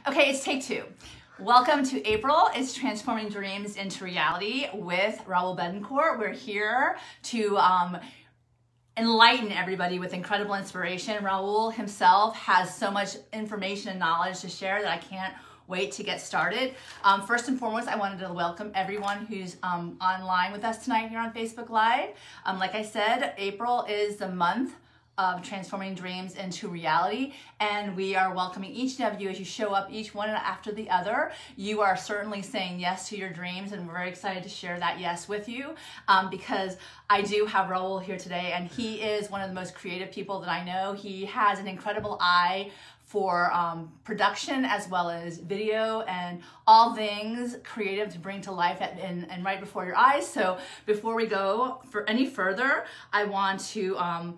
Okay, it's take two. Welcome to April. It's Transforming Dreams into Reality with Raul Betancourt. We're here to enlighten everybody with incredible inspiration. Raul himself has so much information and knowledge to share that I can't wait to get started. First and foremost, I wanted to welcome everyone who's online with us tonight here on Facebook Live. Like I said, April is the month of transforming dreams into reality, and we are welcoming each of you as you show up, each one after the other. You are certainly saying yes to your dreams, and we're very excited to share that yes with you, because I do have Raul here today, and he is one of the most creative people that I know. He has an incredible eye for production as well as video and all things creative to bring to life and right before your eyes. So before we go for any further, I want to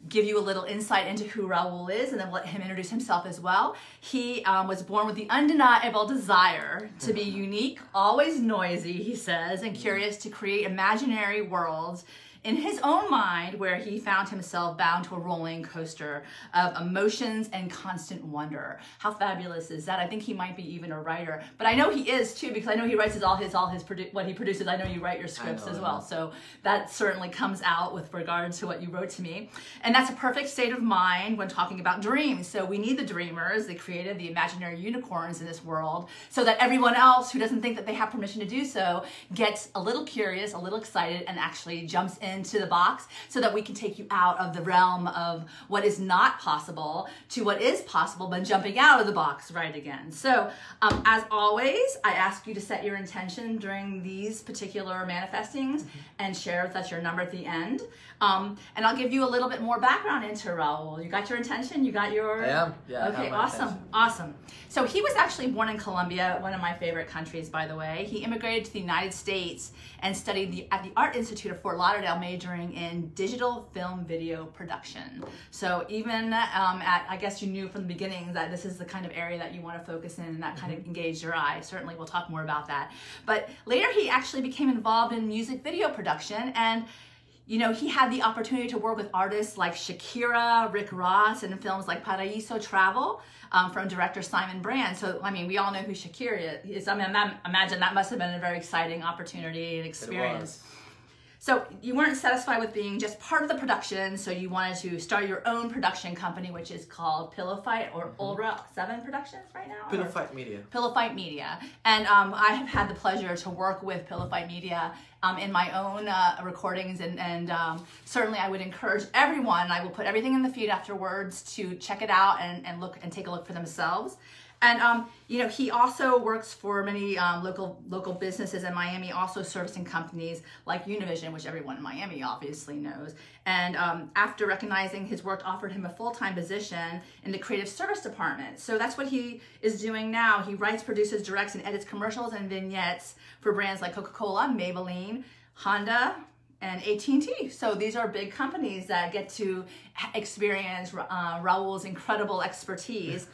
give you a little insight into who Raul is, and then let him introduce himself as well. He was born with the undeniable desire to be unique, always noisy, he says, and curious to create imaginary worlds in his own mind, where he found himself bound to a rolling coaster of emotions and constant wonder. How fabulous is that? I think he might be even a writer, but I know he is too, because I know he writes what he produces. I know you write your scripts as well, so that certainly comes out with regard to what you wrote to me. And that's a perfect state of mind when talking about dreams. So we need the dreamers, the creative, the imaginary unicorns in this world, so that everyone else who doesn't think that they have permission to do so gets a little curious, a little excited, and actually jumps into the box, so that we can take you out of the realm of what is not possible to what is possible, but jumping out of the box right again. So as always, I ask you to set your intention during these particular manifestings and share with us your number at the end. And I'll give you a little bit more background into Raul. You got your intention? You got your... I am. Yeah. Okay, awesome. Awesome. So he was actually born in Colombia, one of my favorite countries, by the way. He immigrated to the United States and studied at the Art Institute of Fort Lauderdale, majoring in digital film video production. So even I guess you knew from the beginning that this is the kind of area that you want to focus in, and that kind of engaged your eye. Certainly we'll talk more about that. But later he actually became involved in music video production, and you know, he had the opportunity to work with artists like Shakira, Rick Ross, and in films like Paraíso Travel from director Simon Brand. So, I mean, we all know who Shakira is. I mean, imagine that must have been a very exciting opportunity and experience. So you weren't satisfied with being just part of the production, so you wanted to start your own production company, which is called Pillow Fight, or Ultra 7 Productions right now? Pillow Fight Media. Pillow Fight Media. And I have had the pleasure to work with Pillow Fight Media in my own recordings, and certainly I would encourage everyone, I will put everything in the feed afterwards, to check it out and look and take a look for themselves. And you know, he also works for many local businesses in Miami, also servicing companies like Univision, which everyone in Miami obviously knows. And after recognizing his work, offered him a full-time position in the creative service department. So that's what he is doing now. He writes, produces, directs, and edits commercials and vignettes for brands like Coca-Cola, Maybelline, Honda, and AT&T. So these are big companies that get to experience Raul's incredible expertise.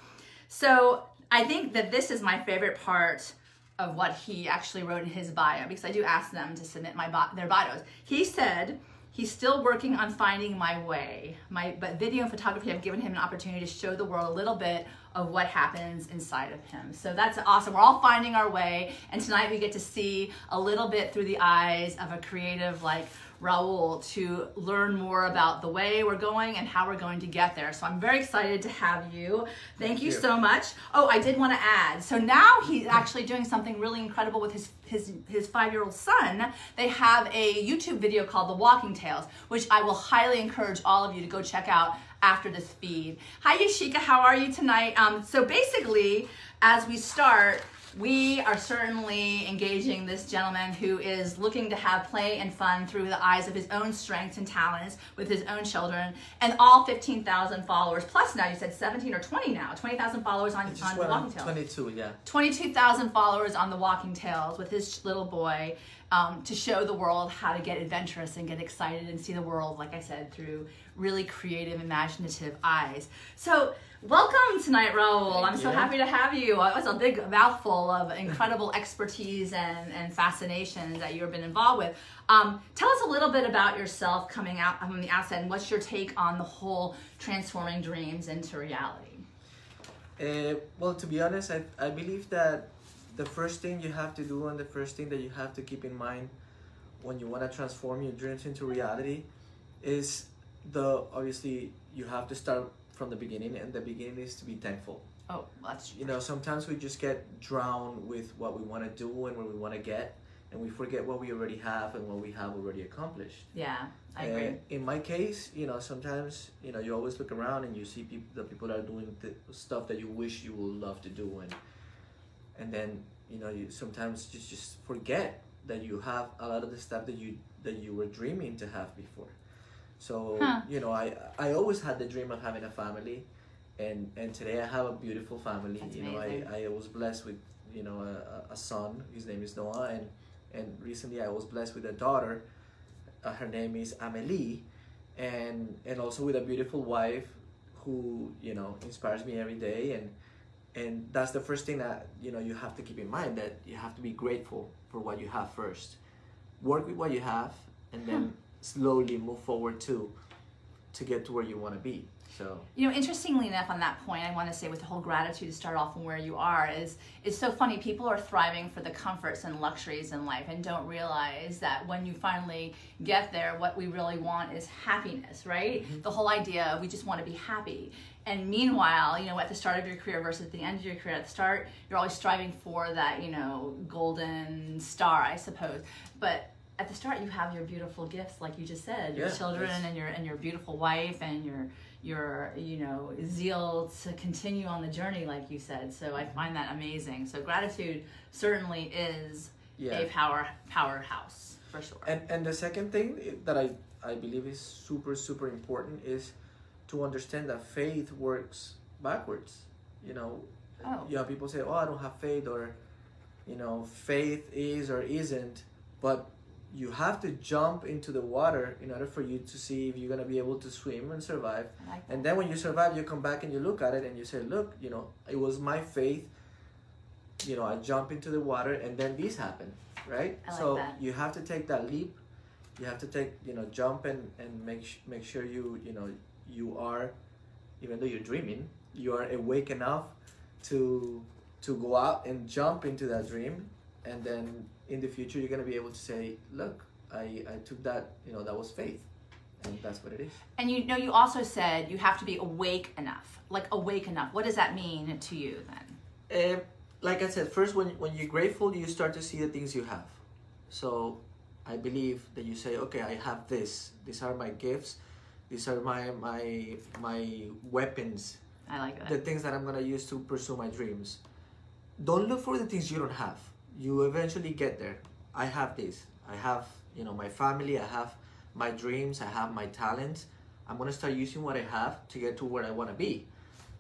So I think that this is my favorite part of what he actually wrote in his bio, because I do ask them to submit their bios. He said he's still working on finding my way, but video and photography have given him an opportunity to show the world a little bit of what happens inside of him. So that's awesome. We're all finding our way, and tonight we get to see a little bit through the eyes of a creative like Raul, to learn more about the way we're going and how we're going to get there. So I'm very excited to have you. Thank you so much. Oh, I did want to add, so now he's actually doing something really incredible with his 5-year-old son. They have a YouTube video called The Walking Tales, which I will highly encourage all of you to go check out after this feed. Hi Yashika, how are you tonight? So basically, as we start, we are certainly engaging this gentleman who is looking to have play and fun through the eyes of his own strengths and talents with his own children, and all 15,000 followers. Plus now, you said 17 or 20 now, 20,000 followers on The Walking Tales. 22, yeah. 22,000 followers on The Walking Tales with his little boy, to show the world how to get adventurous and get excited and see the world, like I said, through really creative, imaginative eyes. So welcome tonight, Raul. I'm so happy to have you. It was a big mouthful of incredible expertise and fascinations that you've been involved with. Tell us a little bit about yourself coming out from the outset, and what's your take on the whole transforming dreams into reality? Well, to be honest, I believe that the first thing you have to do and the first thing that you have to keep in mind when you want to transform your dreams into reality is obviously you have to start from the beginning, and the beginning is to be thankful. Oh, that's true. You know, sometimes we just get drowned with what we want to do and where we want to get, and we forget what we already have and what we have already accomplished. Yeah, I agree. In my case, you know, sometimes, you know, you always look around and you see the people that are doing the stuff that you wish you would love to do, and then, you know, you sometimes just forget that you have a lot of the stuff that you were dreaming to have before. So, you know, I always had the dream of having a family, and today I have a beautiful family. That's you know, amazing. I was blessed with, you know, a son. His name is Noah, and recently I was blessed with a daughter. Her name is Amelie, and also with a beautiful wife who, you know, inspires me every day, and that's the first thing that, you know, you have to keep in mind, that you have to be grateful for what you have first. Work with what you have, and then slowly move forward to get to where you want to be. So, you know, interestingly enough, on that point, I want to say with the whole gratitude to start off from where you are is it's so funny. People are thriving for the comforts and luxuries in life and don't realize that when you finally get there, what we really want is happiness, right? Mm-hmm. The whole idea of we just want to be happy. And meanwhile, you know, at the start of your career versus at the end of your career, at the start, you're always striving for that, you know, golden star, I suppose. But at the start, you have your beautiful gifts, like you just said, your children and your beautiful wife and your you know, zeal to continue on the journey, like you said. So I find that amazing. So gratitude certainly is a powerhouse for sure. And the second thing that I believe is super important is to understand that faith works backwards. You know, you have people say, oh, I don't have faith, or, you know, faith is or isn't, but you have to jump into the water in order for you to see if you're going to be able to swim and survive. And then when you survive, you come back and you look at it and you say, look, you know, it was my faith. You know, I jump into the water and then this happened, right? So you have to take that leap. You have to take, you know, jump and make sure you know, you are, even though you're dreaming, you are awake enough to go out and jump into that dream. And then in the future, you're going to be able to say, look, I took that, you know, that was faith. And that's what it is. And you know, you also said you have to be awake enough. Like, awake enough. What does that mean to you then? Like I said, first, when you're grateful, you start to see the things you have. So I believe that you say, okay, I have this. These are my gifts. These are my weapons. I like that. The things that I'm going to use to pursue my dreams. Don't look for the things you don't have. You eventually get there. I have this. I have, you know, my family. I have my dreams. I have my talents. I'm going to start using what I have to get to where I want to be.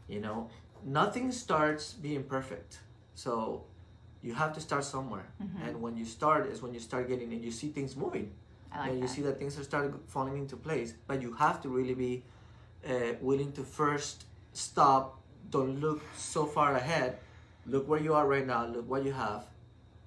You know, nothing starts being perfect. So you have to start somewhere. Mm-hmm. And when you start is when you start getting, and you see things moving. I like that. You see that things are starting falling into place. But you have to really be willing to first stop. Don't look so far ahead. Look where you are right now. Look what you have.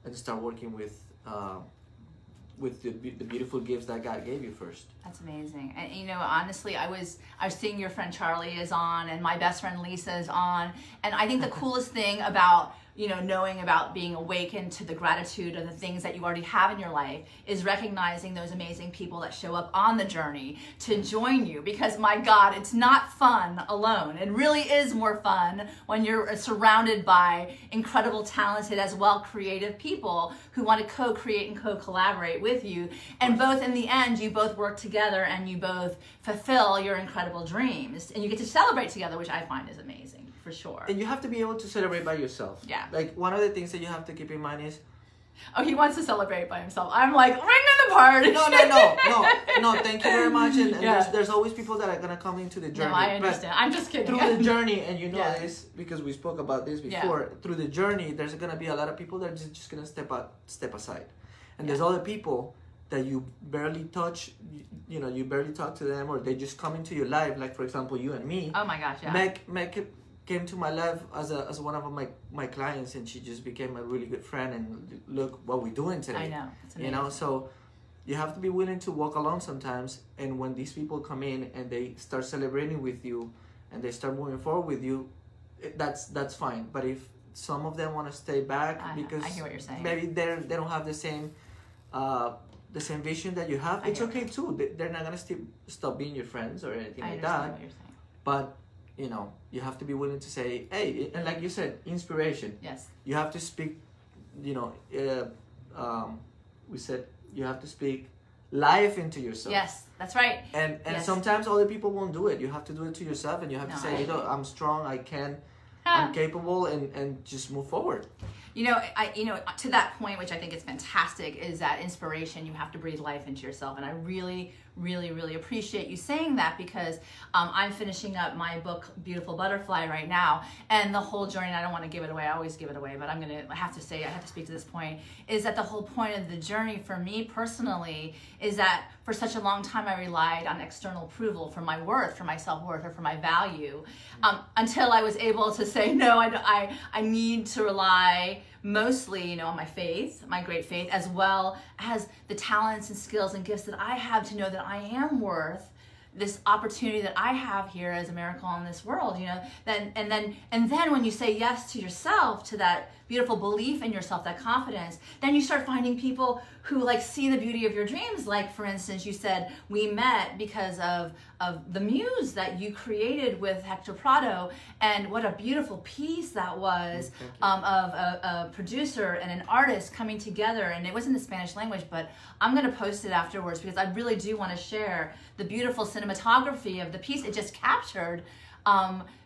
And start working with the beautiful gifts that God gave you first. That's amazing. And you know, honestly, I was seeing your friend Charlie is on, and my best friend Lisa is on, and I think the coolest thing about, you know, knowing about being awakened to the gratitude of the things that you already have in your life is recognizing those amazing people that show up on the journey to join you. Because my God, it's not fun alone. It really is more fun when you're surrounded by incredible, talented, as well creative people who want to co-create and co-collaborate with you. And both in the end, you both work together and you both fulfill your incredible dreams. And you get to celebrate together, which I find is amazing. For sure. And you have to be able to celebrate by yourself. Yeah. Like, one of the things that you have to keep in mind is... Oh, he wants to celebrate by himself. I'm like, bring in the party. No, thank you very much. And there's always people that are going to come into the journey. No, I understand. I'm just kidding. Through the journey, and you know this because we spoke about this before, through the journey, there's going to be a lot of people that are just going to step aside. And there's other people that you barely touch, you know, you barely talk to them, or they just come into your life, like, for example, you and me. Oh my gosh, yeah. Meg came to my life as one of my clients, and she just became a really good friend, and look what we're doing today. I know. It's amazing. You know, so you have to be willing to walk alone sometimes, and when these people come in and they start celebrating with you and they start moving forward with you, that's fine. But if some of them want to stay back because I hear what you're saying. Maybe they don't have the same vision that you have, it's okay too. They're not gonna stop being your friends or anything like that. What you're saying. But you know, you have to be willing to say, hey, and like you said, inspiration. Yes. You have to speak. You know, we said you have to speak life into yourself. Yes, that's right. And yes. sometimes other people won't do it. You have to do it to yourself, and you have to say, you know, I'm strong, I can, I'm capable, and just move forward. You know, to that point, which I think is fantastic, is that inspiration. You have to breathe life into yourself, and I really, really, really appreciate you saying that, because I'm finishing up my book, Beautiful Butterfly, right now, and the whole journey. And I don't want to give it away. I always give it away, but I have to speak to this point. Is that the whole point of the journey for me personally is that for such a long time I relied on external approval for my worth, for my self-worth, or for my value, until I was able to say no. I need to rely mostly, you know, on my faith, my great faith, as well as the talents and skills and gifts that I have to know that I am worth this opportunity that I have here as a miracle in this world, you know. And then when you say yes to yourself, to that beautiful belief in yourself, that confidence, then you start finding people who like see the beauty of your dreams. Like, for instance, you said we met because of the muse that you created with Hector Prado, and what a beautiful piece that was, of a producer and an artist coming together. And it was in the Spanish language, but I'm going to post it afterwards, because I really do want to share the beautiful cinematography of the piece. It just captured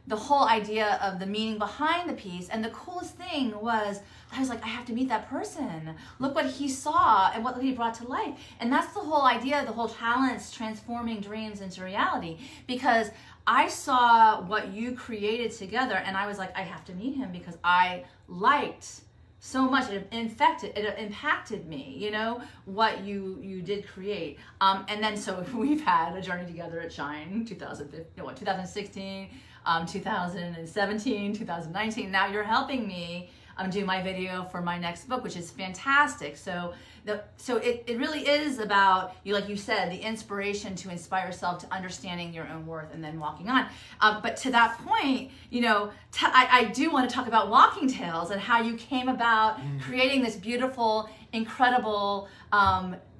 the whole idea of the meaning behind the piece. And the coolest thing was, I was like, I have to meet that person. Look what he saw and what he brought to life. And that's the whole idea, the whole talents transforming dreams into reality. Because I saw what you created together, and I was like, I have to meet him, because I liked so much. It impacted me, you know, what you did create. And then so we've had a journey together at Shine, 2016, 2017, 2019. Now you're helping me do my video for my next book, which is fantastic. So it really is about, like you said, the inspiration to inspire yourself to understanding your own worth and then walking on. But to that point, you know, I do want to talk about Walking Tales and how you came about creating this beautiful, incredible,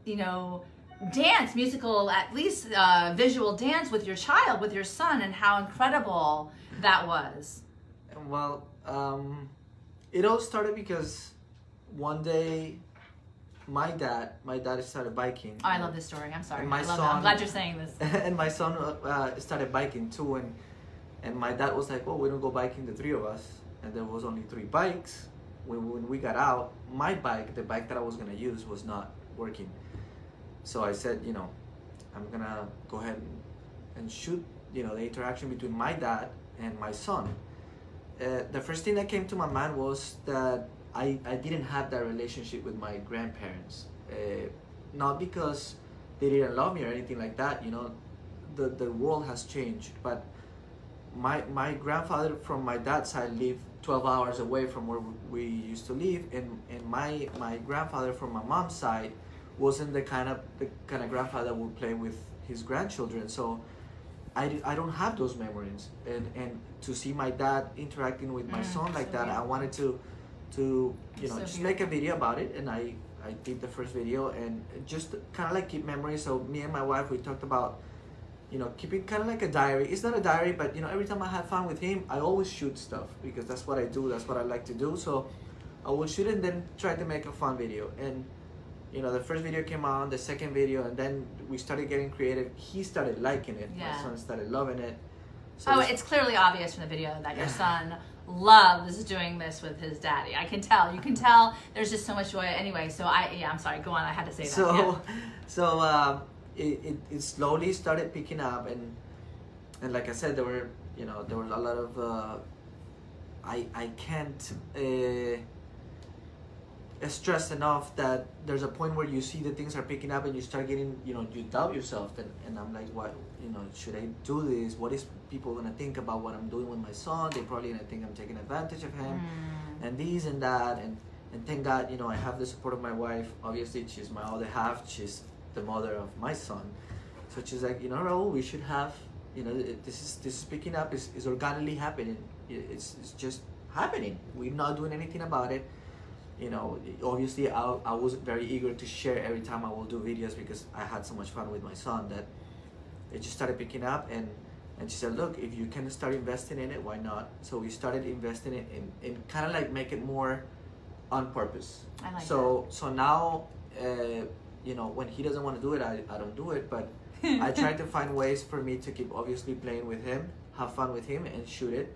you know, dance, musical, at least visual dance with your child, with your son, and how incredible that was. Well, it all started because one day my dad started biking. Oh, I love this story. I'm sorry. And my son, I'm glad you're saying this. And my son started biking too, and my dad was like, "Oh, we don't go biking, the three of us." And there was only 3 bikes. When we got out, my bike, the bike that I was gonna use, was not working. So I said, you know, I'm gonna go ahead and shoot, you know, the interaction between my dad and my son. The first thing that came to my mind was that I didn't have that relationship with my grandparents. Not because they didn't love me or anything like that, you know, the world has changed. But my grandfather from my dad's side lived 12 hours away from where we used to live, and my grandfather from my mom's side wasn't the kind of grandfather that would play with his grandchildren. So I don't have those memories, and to see my dad interacting with my son like that, I wanted to you know, just make a video about it. And I did the first video, and just kind of like keep memories. So me and my wife, we talked about, you know, keeping kind of like a diary. It's not a diary, but you know, every time I have fun with him, I always shoot stuff, because that's what I do, that's what I like to do. So I will shoot it and then try to make a fun video. And you know, the first video came out, the second video, and then we started getting creative. He started liking it. Yeah. My son started loving it. So it's clearly obvious from the video that your son loves doing this with his daddy. I can tell. You can tell. There's just so much joy. Anyway, so I'm sorry. Go on. I had to say that. So it slowly started picking up, and like I said, there were a lot of I can't stress enough that there's a point where you see the things are picking up, and you start getting, you know, you doubt yourself, and I'm like, what, you know, should I do this? What is people gonna think about what I'm doing with my son? They're probably gonna think I'm taking advantage of him, and this and that, and thank God, you know, I have the support of my wife. Obviously, she's my other half. She's the mother of my son, so she's like, you know, Raul, we should have, you know, this is picking up, is organically happening. it's just happening. We're not doing anything about it. You know, obviously I was very eager to share every time I will do videos because I had so much fun with my son that it just started picking up. And she said, look, if you can start investing in it, why not? So we started investing it in kind of like make it more on purpose. I like so that. So now, you know, when he doesn't want to do it, I don't do it, but I try to find ways for me to keep obviously playing with him, have fun with him, and shoot it.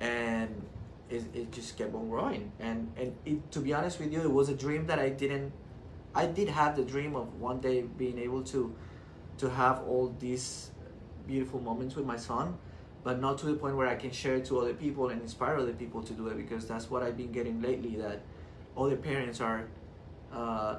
And it just kept on growing. And it, to be honest with you, it was a dream that I did have the dream of one day being able to have all these beautiful moments with my son, but not to the point where I can share it to other people and inspire other people to do it, because that's what I've been getting lately, that other parents are,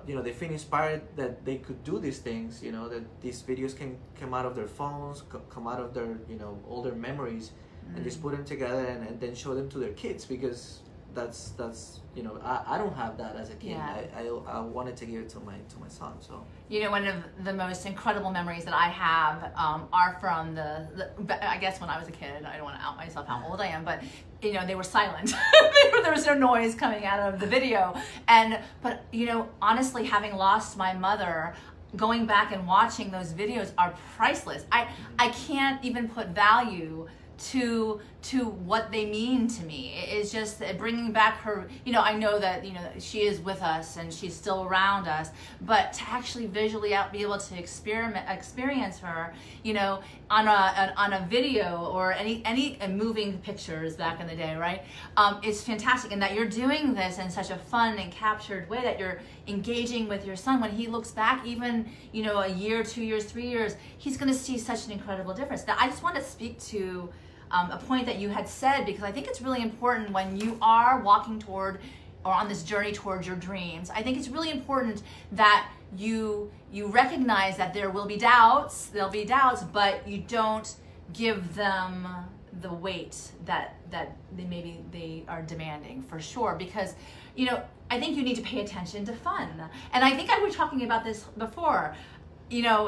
you know, they feel inspired that they could do these things, you know, that these videos can come out of their phones, come out of their, you know, all their memories, and just put them together and then show them to their kids, because that's you know, I don't have that as a kid. Yeah. I wanted to give it to my son. So, you know, one of the most incredible memories that I have are from the I guess when I was a kid. I don't want to out myself how old I am, but you know, they were silent. There was no noise coming out of the video. But you know, honestly, having lost my mother, going back and watching those videos are priceless. I can't even put value to what they mean to me. It's just bringing back her, you know, I know that, you know, she is with us and she's still around us, but to actually visually be able to experience her, you know, on a video or any moving pictures back in the day, right? It's fantastic. And that you're doing this in such a fun and captured way, that you're engaging with your son. When he looks back, even, you know, a year, 2 years, 3 years, he's going to see such an incredible difference. Now, I just want to speak to a point that you had said, because I think it's really important when you are walking toward or on this journey towards your dreams. I think it's really important that you recognize that there will be doubts, but you don't give them the weight that they are demanding, for sure. Because, you know, I think you need to pay attention to fun. And I think I was talking about this before. You know,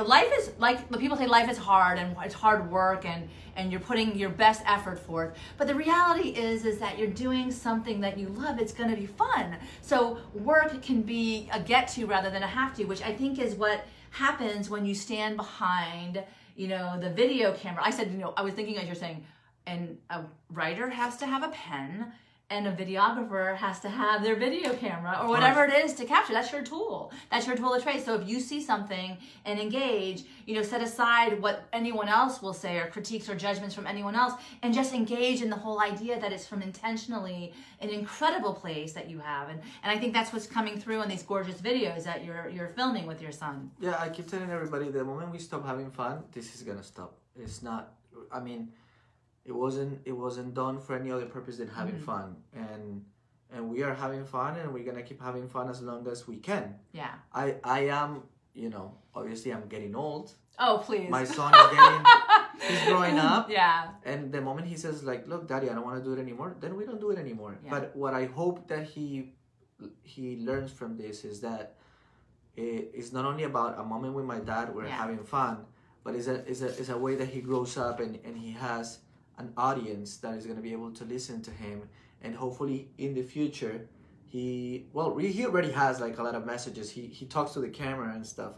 life is, like people say, life is hard and it's hard work and you're putting your best effort forth. But the reality is that you're doing something that you love. It's going to be fun. So work can be a get to rather than a have to, which I think is what happens when you stand behind, you know, the video camera. I said, you know, I was thinking as you're saying, and a writer has to have a pen, and a videographer has to have their video camera or whatever it is to capture. That's your tool. That's your tool of trade. So if you see something and engage, you know, set aside what anyone else will say or critiques or judgments from anyone else, and just engage in the whole idea that it's from intentionally an incredible place that you have. And I think that's what's coming through in these gorgeous videos that you're filming with your son. Yeah, I keep telling everybody, the moment we stop having fun, this is gonna stop. It's not, I mean, it wasn't done for any other purpose than having fun, and we are having fun, and we're gonna keep having fun as long as we can. Yeah. I am, you know, obviously I'm getting old. Oh, please. My son is he's growing up. Yeah. And the moment he says, like, look, Daddy, I don't want to do it anymore, then we don't do it anymore. Yeah. But what I hope that he learns from this is that it's not only about a moment with my dad, we're having fun, but it's a way that he grows up and he has an audience that is going to be able to listen to him, and hopefully in the future he already has like a lot of messages. He talks to the camera and stuff.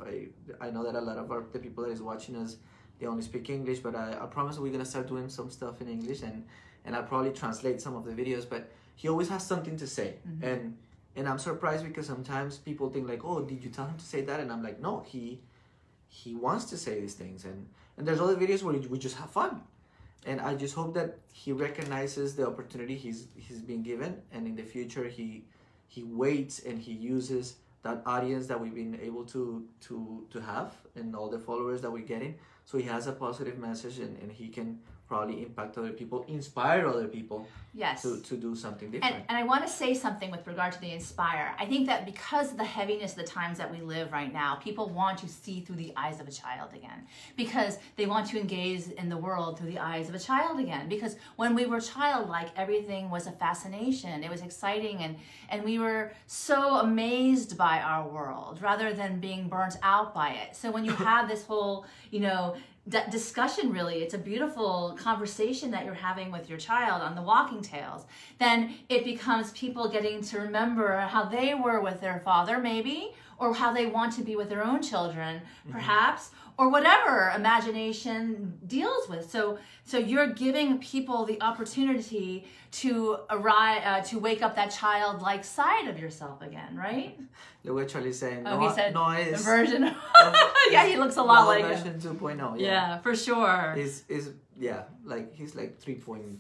I know that a lot of the people that is watching us, they only speak English, but I promise we're going to start doing some stuff in English, and I'll probably translate some of the videos, but he always has something to say. And I'm surprised because sometimes people think like, oh, did you tell him to say that? And I'm like, no, he wants to say these things, and there's other videos where we just have fun. And I just hope that he recognizes the opportunity he's been given, and in the future he waits and he uses that audience that we've been able to have and all the followers that we're getting, so he has a positive message and he can probably impact other people, inspire other people. Yes. To do something different. And I want to say something with regard to the inspire. I think that because of the heaviness of the times that we live right now, people want to see through the eyes of a child again, because they want to engage in the world through the eyes of a child again. Because when we were childlike, everything was a fascination. It was exciting, and we were so amazed by our world rather than being burnt out by it. So when you have this whole, you know, discussion, really. It's a beautiful conversation that you're having with your child on the walking tales. Then it becomes people getting to remember how they were with their father, maybe, or how they want to be with their own children, perhaps, or whatever imagination deals with. So you're giving people the opportunity to wake up that childlike side of yourself again, right? Look what Charlie's saying. Oh, he said it's the version. Yeah, he looks a lot like version it. 2.0. Yeah, for sure. He's like 3.7.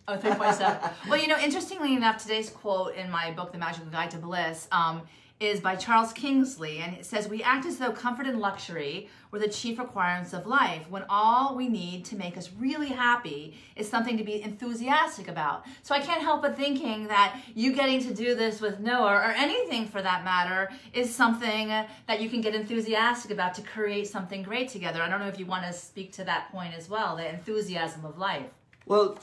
Oh, 3.7. Well, interestingly enough, today's quote in my book, The Magical Guide to Bliss, is by Charles Kingsley, and it says, "We act as though comfort and luxury were the chief requirements of life, when all we need to make us really happy is something to be enthusiastic about." So I can't help but thinking that you getting to do this with Noah, or anything for that matter, is something that you can get enthusiastic about to create something great together. I don't know if you want to speak to that point as well, the enthusiasm of life. Well,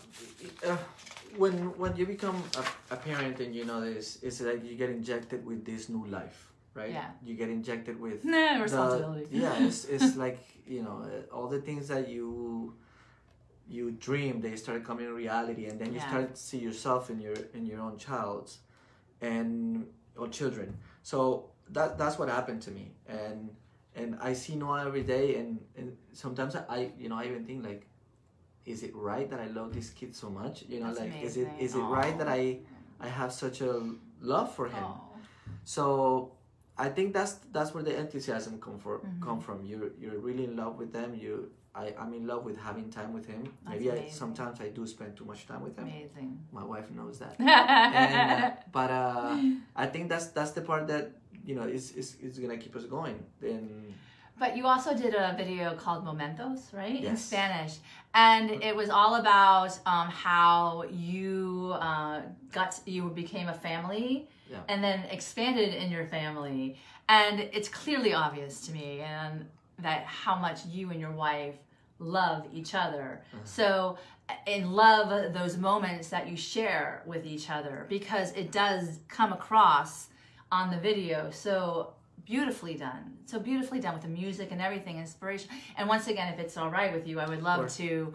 when you become a parent and you know this, it's like you get injected with this new life, right? Yeah. You get injected with responsibility. It's like, all the things that you dream, they start coming in reality, and then you start to see yourself in your own child's or children. So that's what happened to me, and I see Noah every day, and sometimes I even think like, is it right that I love this kid so much? That's like amazing. is it right that I have such a love for him? Aww. So I think that's where the enthusiasm come from. You're really in love with them. I'm in love with having time with him. That's Maybe sometimes I do spend too much time with him. Amazing. My wife knows that. But I think that's the part that is gonna keep us going. But you also did a video called Momentos, right? Yes. In Spanish. And it was all about how you became a family, and then expanded in your family. And it's clearly obvious to me and that how much you and your wife love each other. So, and love those moments that you share with each other, because it does come across on the video so beautifully done with the music and everything, inspiration. And once again, if it's all right with you, I would love to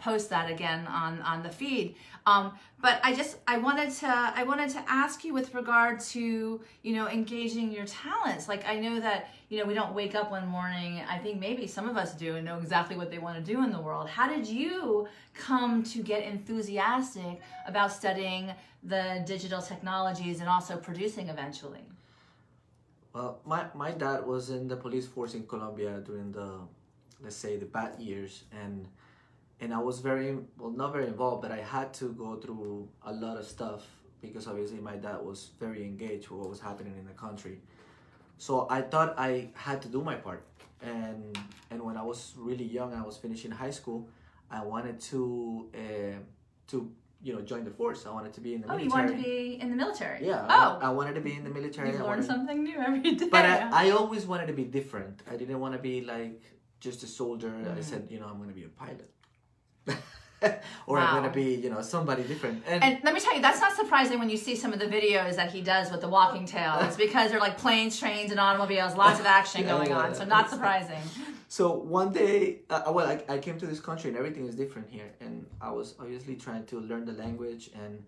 post that again on the feed. But I wanted to ask you with regard to engaging your talents. Like, I know that we don't wake up one morning, I think maybe some of us do, and know exactly what they want to do in the world. How did you come to get enthusiastic about studying the digital technologies and also producing eventually? Well, my dad was in the police force in Colombia during the bad years, and I was not very involved, but I had to go through a lot of stuff because obviously my dad was very engaged with what was happening in the country. So I thought I had to do my part, and when I was really young, I was finishing high school, I wanted to join the force. I wanted to be in the military. Oh, you wanted to be in the military? Yeah. Oh. I wanted to be in the military. You learn something new every day. But I always wanted to be different. I didn't want to be like just a soldier. I said, I'm going to be a pilot. Or I'm going to be, somebody different. And let me tell you, that's not surprising when you see some of the videos that he does with the walking tales, because they're like planes, trains, and automobiles, lots of action going on. So not surprising. So one day, I came to this country and everything is different here. And I was obviously trying to learn the language, and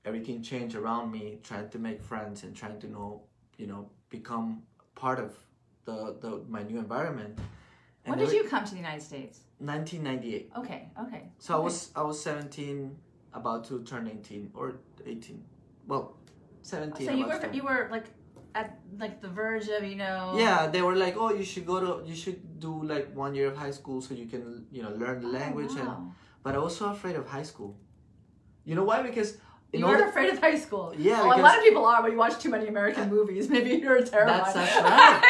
everything changed around me, trying to make friends and trying to become part of my new environment. When did you come to the United States? 1998. Okay. So I was 17, about to turn 18 or 18. Well, 17. So you were like at like the verge of Yeah, they were like, oh, you should do like 1 year of high school so you can learn the language. Wow. But I was so afraid of high school. You know why? Because you were afraid of high school. Yeah, well, a lot of people are when you watch too many American movies. Maybe you're terrified. That's right.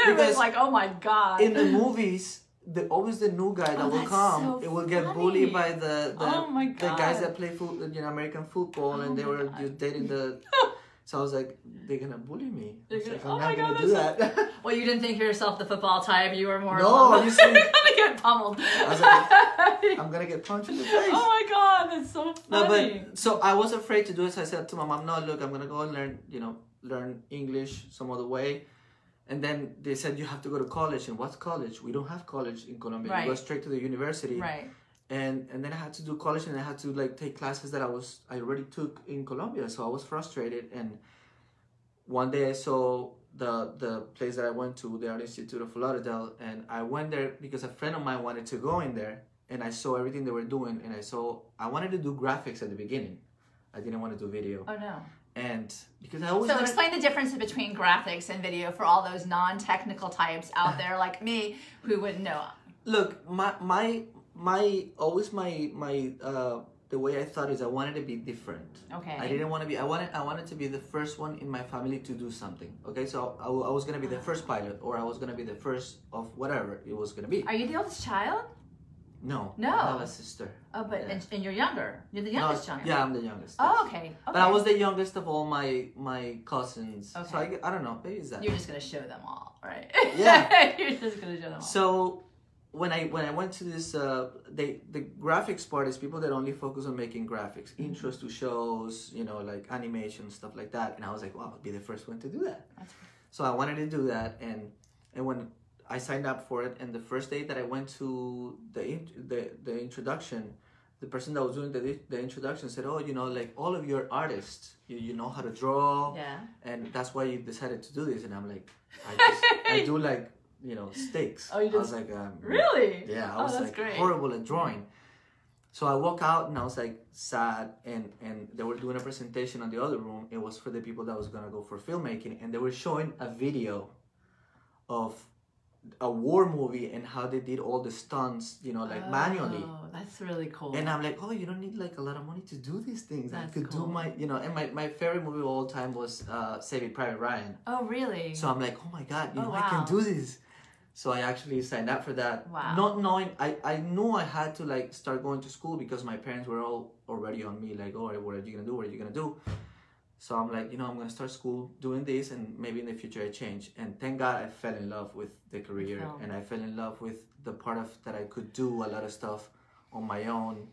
Because it's like, oh my god. In the movies, always the new guy that will come. So it will get bullied by the guys that play American football, and they were just dating the. So I was like, they're gonna bully me. I'm not gonna do that. Well, you didn't think yourself the football type. You were more. No, you're gonna get pummeled. I was like, I'm gonna get punched in the face. Oh my god, that's so funny. No, but so I was afraid to do it. So I said to my mom, "No, look, I'm gonna go and learn English some other way." And then they said you have to go to college. And what's college? We don't have college in Colombia. Right. You go straight to the university. Right. And then I had to do college, and I had to like take classes that I already took in Colombia. So I was frustrated. And one day I saw the place that I went to, the Art Institute of Lauderdale, and I went there because a friend of mine wanted to go in there, and I saw everything they were doing, and I wanted to do graphics at the beginning. I didn't want to do video. Oh no. And because I always explain the difference between graphics and video for all those non-technical types out there like me who wouldn't know. Look, my the way I thought is I wanted to be different. Okay. I didn't want to be. I wanted to be the first one in my family to do something. Okay, so I was gonna be the first pilot, or I was gonna be the first of whatever it was gonna be. Are you the oldest child? No. No. I have a sister. Oh, but yeah. and you're younger. You're the youngest child. Yeah, I'm the youngest. Oh, yes. okay. But I was the youngest of all my cousins. Okay. So I don't know. Maybe it's that. You're just gonna show them all, right? Yeah. You're just gonna show them all. So when I went to this, the graphics part is people that only focus on making graphics, intros to shows, you know, like animation, stuff like that. And I was like, wow, I'll be the first one to do that. That's cool. So I wanted to do that, and when I signed up for it, and the first day that I went to the introduction, the person that was doing the introduction said, oh, you know, like all of your artists, you know how to draw, yeah, and that's why you decided to do this. And I'm like, I do like, you know, stakes. Oh, you just, I was like, really? Yeah, I was like great. horrible at drawing. So I walk out and I was like sad, and they were doing a presentation on the other room. It was for the people that was gonna go for filmmaking, and they were showing a video of a war movie and how they did all the stunts, you know, like manually. Oh, that's really cool. And I'm like, oh, you don't need like a lot of money to do these things. That's I could cool. do my, you know, and my favorite movie of all time was Saving Private Ryan. Oh, really? So I'm like, oh my God, you know, wow. I can do this. So I actually signed up for that. Wow. Not knowing, I knew I had to like start going to school because my parents were all already on me, like, oh, what are you gonna do? What are you gonna do? So I'm like, you know, I'm gonna start school doing this, and maybe in the future I change. And thank God I fell in love with the career, and I fell in love with the part of that I could do a lot of stuff on my own,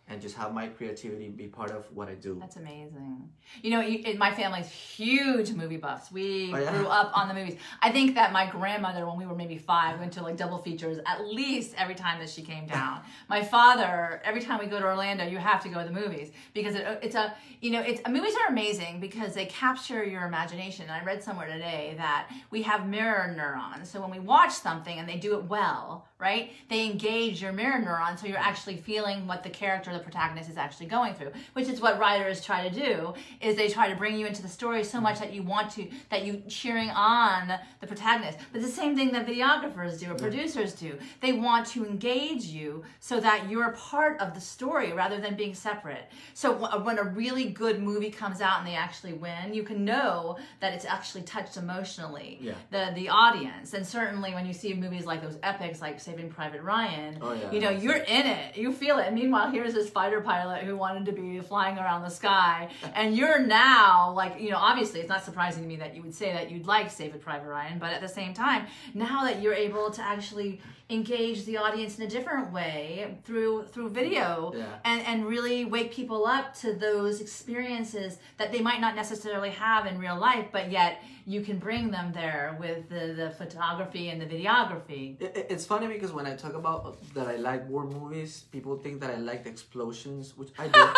and just have my creativity be part of what I do. That's amazing. You know, my family's huge movie buffs. We Oh, yeah? grew up on the movies. I think that my grandmother, when we were maybe 5, went to like double features at least every time that she came down. My father, every time we go to Orlando, you have to go to the movies because movies are amazing because they capture your imagination. And I read somewhere today that we have mirror neurons. So when we watch something and they do it well, right, they engage your mirror neurons, so you're actually feeling what the character, the protagonist, is actually going through, which is what writers try to do, is they try to bring you into the story so much that you cheering on the protagonist. But the same thing that videographers do or producers do. They want to engage you so that you're a part of the story rather than being separate. So when a really good movie comes out and they actually win, you can know that it's actually touched emotionally the audience. And certainly when you see movies like those epics like Saving Private Ryan, you know, you're in it, you feel it. And meanwhile, here's this fighter pilot who wanted to be flying around the sky, and you're now like, you know, obviously it's not surprising to me that you would say that you'd like Saving Private Ryan, but at the same time, now that you're able to actually engage the audience in a different way through video and really wake people up to those experiences that they might not necessarily have in real life, but yet you can bring them there with the photography and the videography. It's funny because when I talk about that I like war movies, people think that I like the explosions, which I do,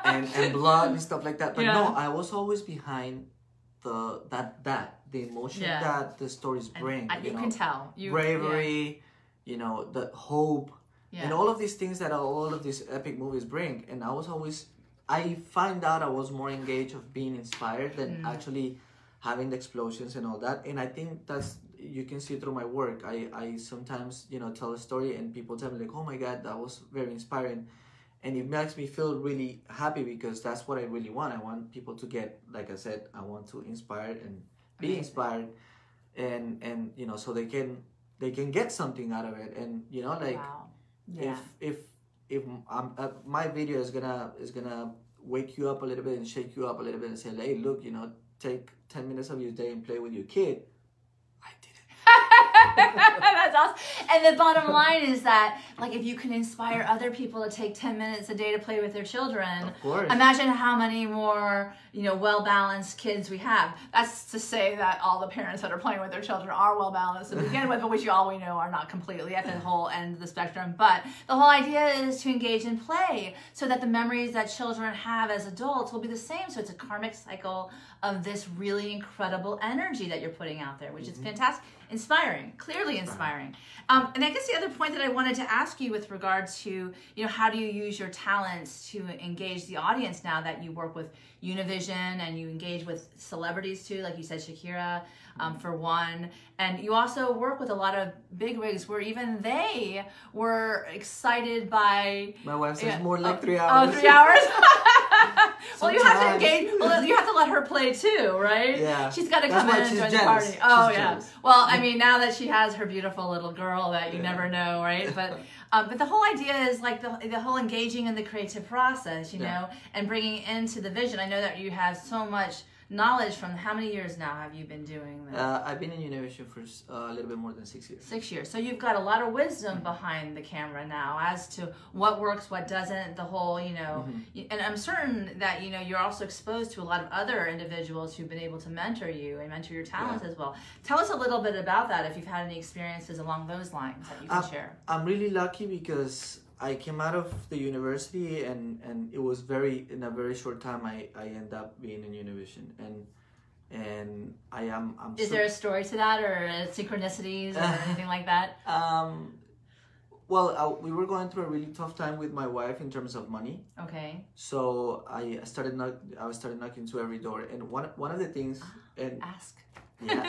and blood and stuff like that. But no, I was always behind the emotion that the stories bring. And you know, can tell. Bravery, you know, the hope, and all of these things that all of these epic movies bring. And I find out I was more engaged of being inspired than actually having the explosions and all that. And I think you can see through my work. I sometimes, you know, tell a story and people tell me like, oh my God, that was very inspiring. And it makes me feel really happy because that's what I really want. I want people to get, like I said, I want to inspire and be inspired, and you know, so they can get something out of it. And you know, like if my video is gonna wake you up a little bit and shake you up a little bit and say, hey, look, you know, take 10 minutes of your day and play with your kid, I did it. That's awesome. And the bottom line is that, like, if you can inspire other people to take 10 minutes a day to play with their children, of course, imagine how many more, well-balanced kids we have. That's to say that all the parents that are playing with their children are well-balanced to begin with, but which we know are not completely at the whole end of the spectrum. But the whole idea is to engage in play so that the memories that children have as adults will be the same. So it's a karmic cycle of this really incredible energy that you're putting out there, which is fantastic, inspiring, clearly inspiring. And I guess the other point that I wanted to ask you with regards to, how do you use your talents to engage the audience now that you work with Univision and you engage with celebrities too, like you said, Shakira, for one. And you also work with a lot of bigwigs where even they were excited by... My wife says more like 3 hours. Oh, 3 hours? Well, you have to engage. Well, you have to let her play too, right? Yeah. She's got to come in and join the party. Oh, yeah. Well, I mean, now that she has her beautiful little girl that you never know, right? But the whole idea is like the whole engaging in the creative process, you know, and bringing into the vision. I know that you have so much knowledge from how many years now have you been doing this? I've been in Univision for a little bit more than 6 years. 6 years. So you've got a lot of wisdom behind the camera now as to what works, what doesn't, the whole, and I'm certain that, you're also exposed to a lot of other individuals who've been able to mentor you and mentor your talents as well. Tell us a little bit about that if you've had any experiences along those lines that you can share. I'm really lucky because I came out of the university and it was in a very short time I ended up being in Univision and I'm Is there a story to that or synchronicities or anything like that? Well, we were going through a really tough time with my wife in terms of money. Okay. So I started knocking to every door, and one of the things ask. Yeah,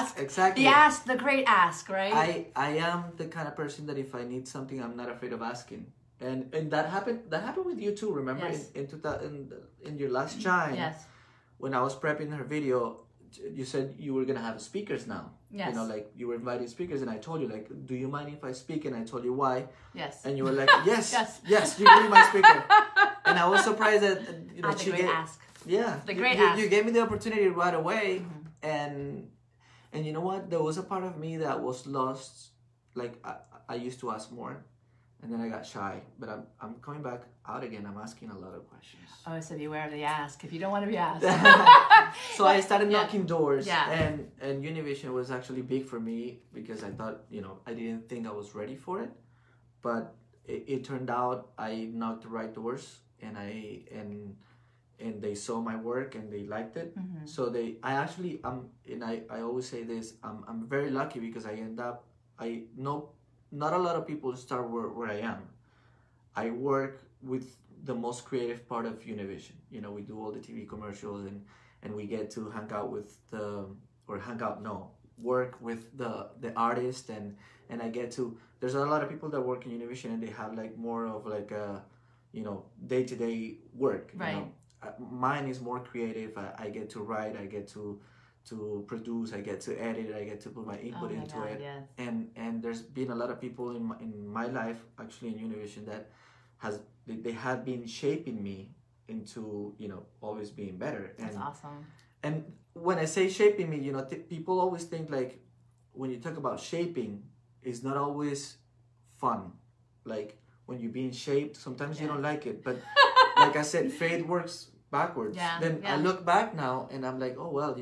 ask. Exactly. The great ask, right? I am the kind of person that if I need something, I'm not afraid of asking. And that happened with you too, remember? Yes. In your last Chime. Yes. When I was prepping her video, you said you were gonna have speakers now. Yes. Like you were inviting speakers, and I told you like, do you mind if I speak? And I told you why. Yes. And you were like, yes, yes, you're gonna be my speaker. And I was surprised that she gave ask. Yeah. The great ask. You gave me the opportunity right away, and you know what? There was a part of me that was lost. Like I used to ask more. And then I got shy, but I'm coming back out again. I'm asking a lot of questions. Oh, so beware of the ask if you don't want to be asked. So I started knocking doors, yeah. and Univision was actually big for me because I thought, I didn't think I was ready for it, but it turned out I knocked the right doors, and they saw my work and they liked it. Mm-hmm. So I always say this, I'm very lucky because not a lot of people start where I am. I work with the most creative part of Univision. We do all the TV commercials and we get to work with the artist and I get to, there's a lot of people that work in Univision and they have like more of like a, day-to-day work. Right. Mine is more creative. I get to write, I get to produce, I get to edit, I get to put my input into it. Yes. And there's been a lot of people in my life, actually in Univision, that they have been shaping me into, always being better. That's awesome. And when I say shaping me, people always think like, when you talk about shaping, it's not always fun. Like when you're being shaped, sometimes you don't like it, but like I said, fate works backwards. I look back now and I'm like, oh well,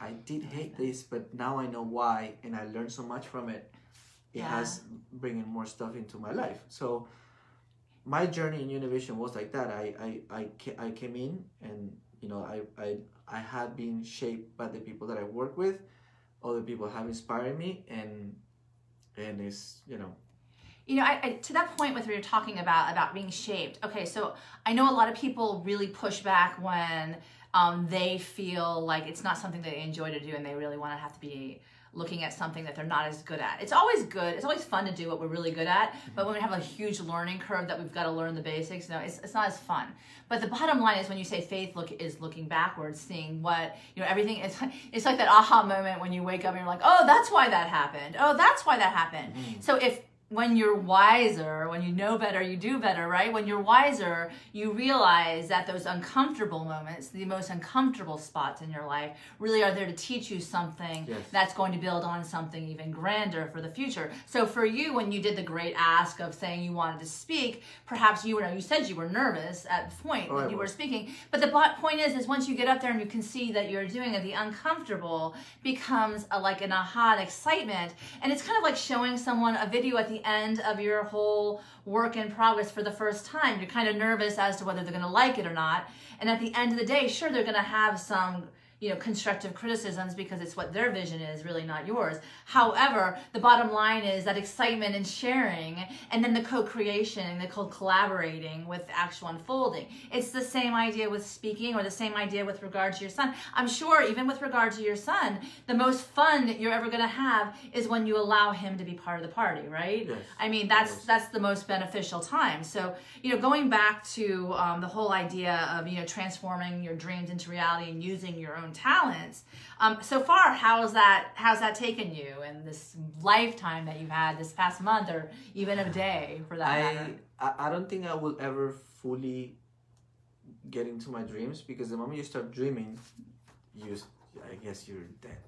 I did hate this, but now I know why, and I learned so much from it. It has bringing more stuff into my life. So my journey in Univision was like that. I came in and I had been shaped by the people that I work with. Other people have inspired me, and it's to that point with what you're talking about being shaped. Okay, so I know a lot of people really push back when they feel like it's not something they enjoy to do and they really want to have to be looking at something that they're not as good at. It's always good. It's always fun to do what we're really good at, but when we have a huge learning curve that we've got to learn the basics, it's not as fun. But the bottom line is when you say faith is looking backwards, seeing what, everything is, it's like that aha moment when you wake up and you're like, oh, that's why that happened. Oh, that's why that happened. Mm-hmm. So when you're wiser, when you know better, you do better, right? When you're wiser, you realize that those uncomfortable moments, the most uncomfortable spots in your life, really are there to teach you something that's going to build on something even grander for the future. So for you, when you did the great ask of saying you wanted to speak, perhaps you said you were nervous at the point when you were speaking, but the point is once you get up there and you can see that you're doing it, the uncomfortable becomes like an aha, an excitement, and it's kind of like showing someone a video at the end of your whole work in progress for the first time. You're kind of nervous as to whether they're going to like it or not, and at the end of the day, sure, they're going to have some constructive criticisms because it's what their vision is, really not yours. However, the bottom line is that excitement and sharing, and then the co-creation, the co-collaborating with the actual unfolding. It's the same idea with speaking, or the same idea with regard to your son. I'm sure even with regard to your son, the most fun that you're ever going to have is when you allow him to be part of the party, right? Yes. I mean, that's the most beneficial time. So, going back to the whole idea of, transforming your dreams into reality and using your own talents. So far, how's that taken you in this lifetime that you've had this past month, or even a day for that matter? I don't think I will ever fully get into my dreams, because the moment you start dreaming, I guess you're dead.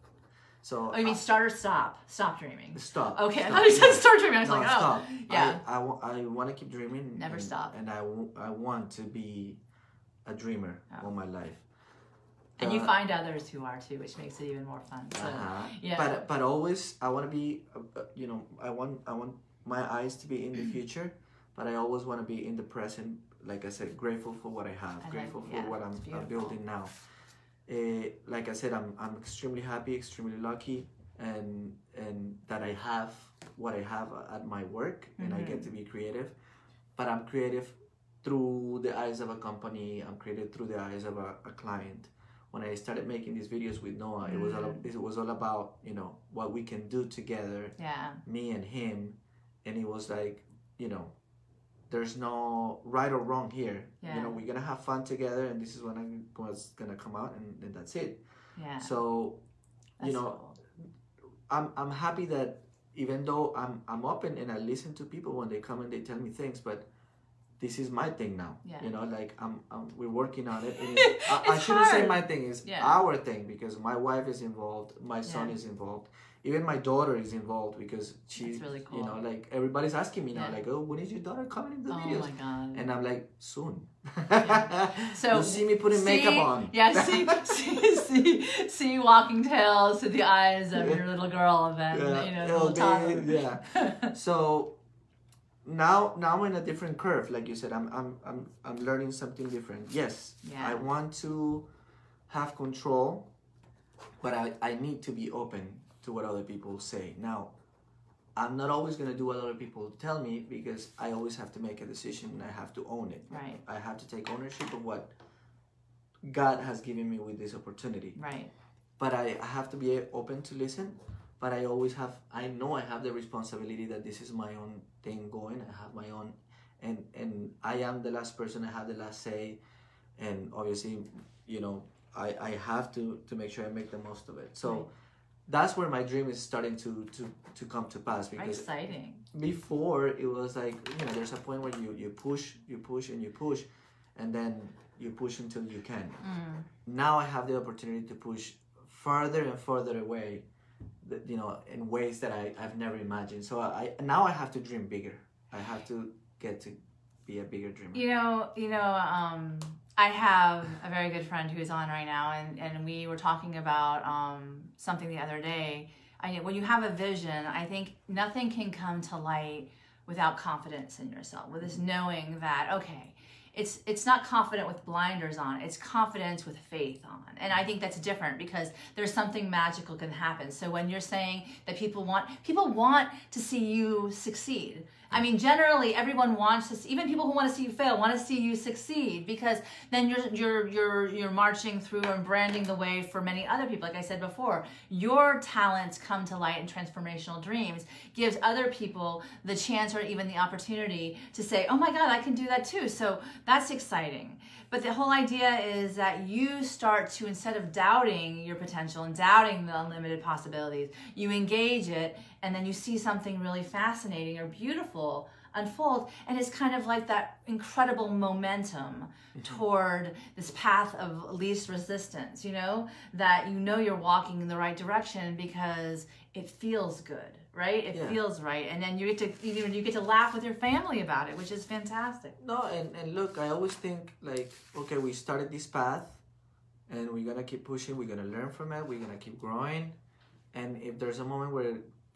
So you mean start or stop? Stop dreaming. Stop. Okay, stop. I thought you said start dreaming. I was like, stop. Yeah. I want to keep dreaming. Never stop. And I want to be a dreamer all my life. And you find others who are too, which makes it even more fun. So, yeah. But always I want to be, I want my eyes to be in the future, but I always want to be in the present. Like I said, grateful for what I have, grateful for what I'm building now. Like I said, I'm extremely happy, extremely lucky, and that I have what I have at my work, and I get to be creative. But I'm creative through the eyes of a company. I'm creative through the eyes of a client. When I started making these videos with Noah, it was all about, what we can do together, me and him, and it was like, there's no right or wrong here. We're gonna have fun together, and this is what's gonna come out, and that's it. Yeah. So, that's cool. I'm happy that even though I'm open and I listen to people when they come and they tell me things, but this is my thing now. We're working on it. And I shouldn't say my thing, is our thing, because my wife is involved, my son is involved, even my daughter is involved, because she's really cool. Everybody's asking me now, oh, when is your daughter coming into the videos? Oh my God. And I'm like, soon. So you'll see me putting makeup on. Yeah, see walking tails to the eyes of your little girl, and then little toddler. Yeah. So now I'm in a different curve, like you said. I'm learning something different. Yes, I want to have control, but I need to be open to what other people say. Now, I'm not always going to do what other people tell me, because I always have to make a decision and I have to own it. Right. I have to take ownership of what God has given me with this opportunity. Right. But I have to be open to listen. But I know I have the responsibility that this is my own thing going. I have my own, and I am the last person. I have the last say, and obviously, I have to make sure I make the most of it. So that's where my dream is starting to come to pass. Because exciting. Before, it was like, there's a point where you push, and then you push until you can. Now I have the opportunity to push further and further away, in ways that I've never imagined. So now I have to dream bigger. I have to get to be a bigger dreamer. I have a very good friend who's on right now, and we were talking about something the other day. When you have a vision, I think nothing can come to light without confidence in yourself, with this knowing that, okay, it's not confident with blinders on, it's confidence with faith on. And I think that's different, because there's something magical can happen. So when you're saying that people want to see you succeed, I mean, generally, everyone wants to see, even people who want to see you fail, want to see you succeed, because then you're marching through and branding the way for many other people. Like I said before, your talents come to light in transformational dreams, gives other people the chance or even the opportunity to say, oh my God, I can do that too. So that's exciting. But the whole idea is that you start to, instead of doubting your potential and doubting the unlimited possibilities, you engage it, and then you see something really fascinating or beautiful unfold, and it's kind of like that incredible momentum toward this path of least resistance, you know, that you know you're walking in the right direction because it feels good, right? It feels right, and then you get to laugh with your family about it, which is fantastic. No, and look, I always think like, okay, we started this path, and we're gonna keep pushing. We're gonna learn from it. We're gonna keep growing, and if there's a moment where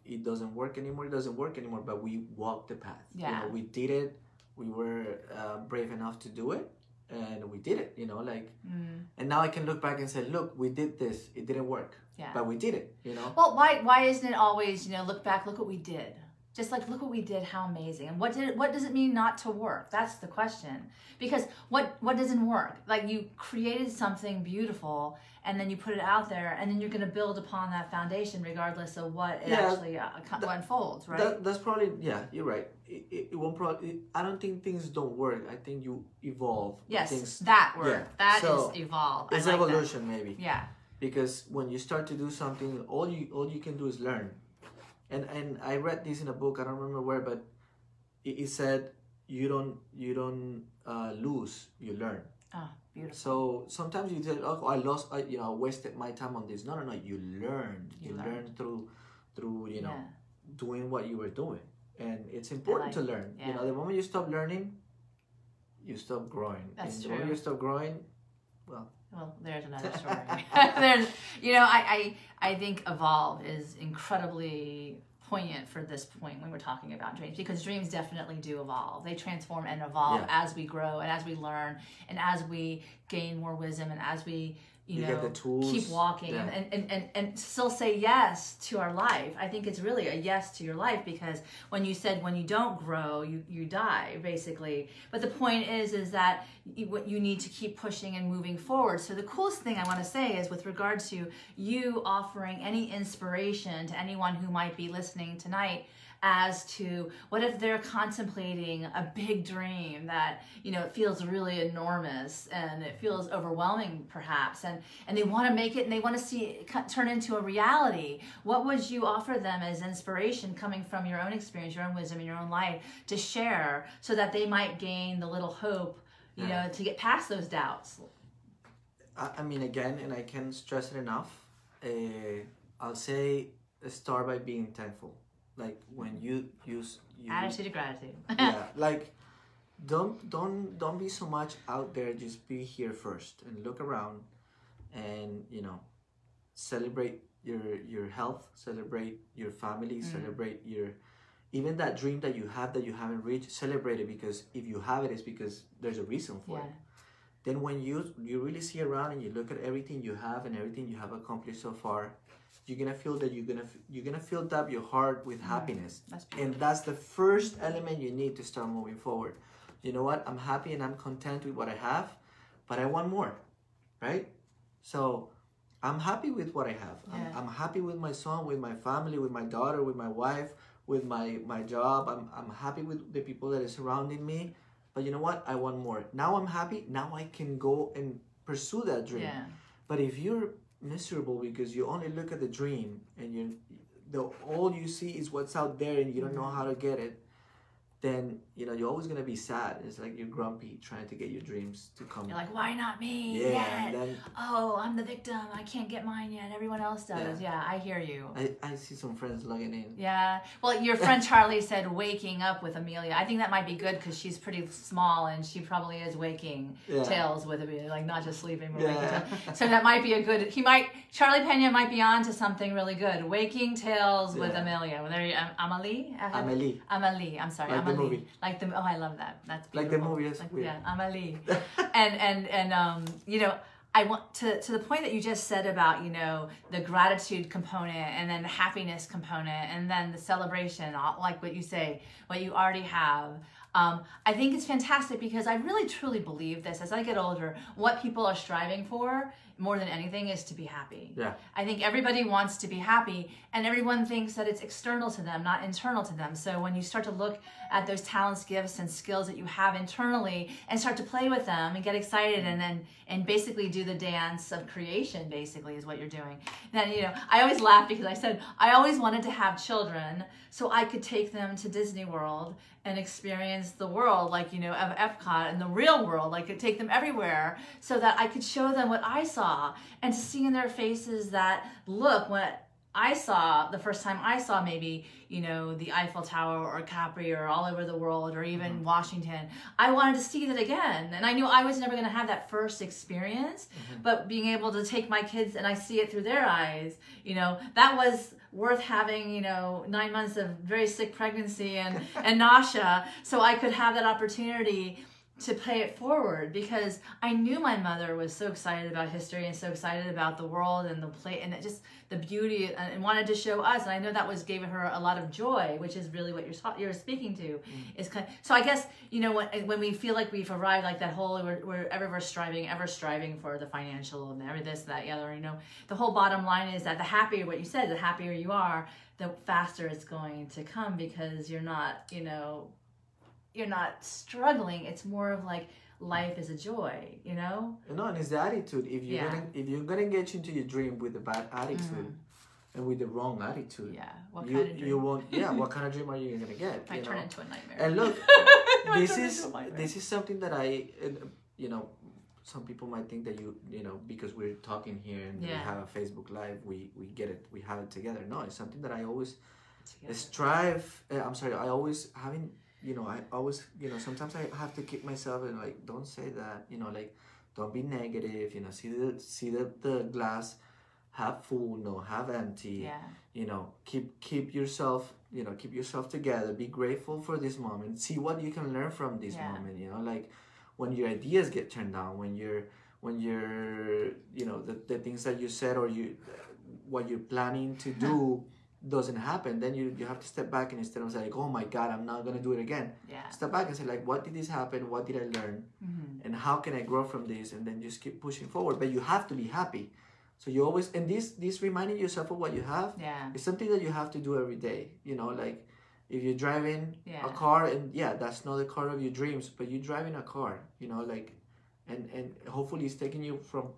it doesn't work anymore, it doesn't work anymore. But we walked the path. Yeah. You know, we did it. We were brave enough to do it, and we did it. You know, like, and now I can look back and say, look, we did this. It didn't work. Yeah. But we did it. You know. Well, why isn't it always, you know, look back, look what we did. Just like, look what we did, how amazing. And what does it mean not to work? That's the question. Because what doesn't work? Like, you created something beautiful, and then you put it out there, and then you're going to build upon that foundation regardless of what it actually unfolds, right? That's probably, you're right. It won't probably, I don't think things don't work. I think you evolve. Yes, that word. Yeah. That so is evolve. It's like evolution, maybe. Yeah. Because when you start to do something, all you can do is learn. And I read this in a book, I don't remember where, but it said you don't lose, you learn. Oh, beautiful. So sometimes you say, oh, I wasted my time on this. No, you learn. You learn through doing what you were doing. And it's important to learn. Yeah. You know, the moment you stop learning, you stop growing. That's true. The moment you stop growing, well, there's another story. I think evolve is incredibly poignant for this point when we're talking about dreams, because dreams definitely do evolve. They transform and evolve as we grow and as we learn and as we gain more wisdom and as we get the tools, keep walking and still say yes to our life. I think it's really a yes to your life, because when you don't grow, you die, basically. But the point is that you need to keep pushing and moving forward. So the coolest thing I want to say is, with regard to you offering any inspiration to anyone who might be listening tonight, as to what if they're contemplating a big dream that, you know, it feels really enormous and it feels overwhelming perhaps, and they want to make it and they want to see it turn into a reality. What would you offer them as inspiration coming from your own experience, your own wisdom in your own life, to share so that they might gain the little hope, you know, to get past those doubts? I mean, again, and I can't stress it enough, I'll say start by being thankful. Like, when you attitude of gratitude. Like, don't be so much out there. Just be here first and look around, and celebrate your health, celebrate your family, celebrate even that dream that you have that you haven't reached. Celebrate it, because if you have it, it's because there's a reason for it. Then when you really see around and you look at everything you have and everything you have accomplished so far, you're gonna feel that you're gonna fill up your heart with happiness, and that's the first element you need to start moving forward. You know what? I'm happy and I'm content with what I have, but I want more, right? So I'm happy with what I have. I'm happy with my son, with my family, with my daughter, with my wife, with my job. I'm happy with the people that are surrounding me. But you know what? I want more. Now I'm happy. Now I can go and pursue that dream. But if you're miserable because you only look at the dream and all you see is what's out there and you don't know how to get it, then you're always gonna be sad. It's like you're grumpy trying to get your dreams to come. You're like, why not me yet? Oh, I'm the victim. I can't get mine yet. Everyone else does. Yeah, I hear you. I see some friends logging in. Yeah. Well, your friend Charlie said waking up with Amelia. I think that might be good, because she's pretty small and she probably is waking tales with Amelia, like not just sleeping, but waking tales. So that might be a good. Charlie Pena might be on to something really good. Waking tales with Amelia. Well, there you, Amelie. Amelie. I'm sorry. Like the movie. I love that. That's beautiful. Like the movie, yes. Amelie. and I want to the point that you just said about, you know, the gratitude component and then the happiness component and then the celebration, like what you say, what you already have. I think it's fantastic because I really truly believe this. As I get older, what people are striving for more than anything is to be happy. Yeah. I think everybody wants to be happy, and everyone thinks that it's external to them, not internal to them. So when you start to look at those talents, gifts, and skills that you have internally and start to play with them and get excited and basically do the dance of creation, basically is what you're doing. Then, you know, I always laugh because I said I always wanted to have children so I could take them to Disney World and experience the world, like, you know, of Epcot and the real world. I could take them everywhere so that I could show them what I saw and to see in their faces that, look, what I saw the first time I saw maybe, you know, the Eiffel Tower or Capri or all over the world or even Washington. I wanted to see that again. And I knew I was never going to have that first experience, but being able to take my kids and I see it through their eyes, you know, that was worth having, you know, 9 months of very sick pregnancy and nausea so I could have that opportunity to pay it forward, because I knew my mother was so excited about history and so excited about the world and the play and just the beauty and wanted to show us. And I know that was gave her a lot of joy, which is really what you're speaking to. Is kind of, so I guess, you know, when we feel like we've arrived, like that whole we're ever striving for the financial and every this, that, the other, you know, the whole bottom line is that the happier, what you said, the happier you are, the faster it's going to come, because you're not, you know, you're not struggling. It's more of like life is a joy, you know? No, and it's the attitude. If you're gonna get into your dream with a bad attitude and with the wrong attitude, what kind of dream? You won't. Yeah, what kind of dream are you gonna get? Might turn into a nightmare. And look, this is something that you know, some people might think that you know, because we're talking here and we have a Facebook Live, we get it, we have it together. No, it's something that I always strive. I always having. You know, I always, you know, sometimes I have to kick myself and like, don't say that, you know, like, don't be negative, you know, see the glass half full, no, half empty, you know, keep yourself, you know, keep yourself together, be grateful for this moment, see what you can learn from this moment, you know, like when your ideas get turned down, when you're, you know, the things that you said or what you're planning to do doesn't happen, then you have to step back and instead of saying like, oh my God, I'm not gonna do it again. Step back and say like, what did this happen? What did I learn? And how can I grow from this? And then just keep pushing forward. But you have to be happy. So you always, and this reminding yourself of what you have is something that you have to do every day. You know, like if you're driving a car and that's not the car of your dreams, but you're driving a car, you know, like, and hopefully it's taking you from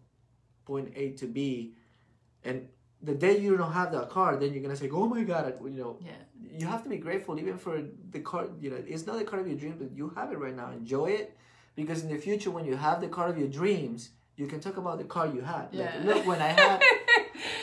point A to B, and the day you don't have that car, then you're gonna say, "Oh my God!" You know, you have to be grateful even for the car. You know, it's not the car of your dreams, but you have it right now. Enjoy it, because in the future, when you have the car of your dreams, you can talk about the car you had. Like, look, when I had,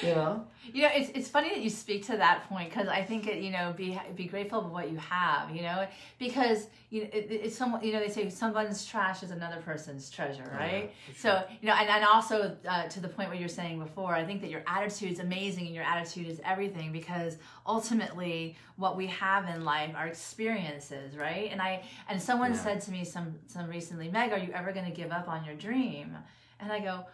you know. You know, it's funny that you speak to that point, because I think you know, be grateful for what you have, you know, because you know it's some, you know, they say someone's trash is another person's treasure, right? So you know, and also to the point what you're saying before, I think that your attitude is amazing, and your attitude is everything, because ultimately what we have in life are experiences, right? And someone said to me some recently, Meg, are you ever going to give up on your dream? And I go,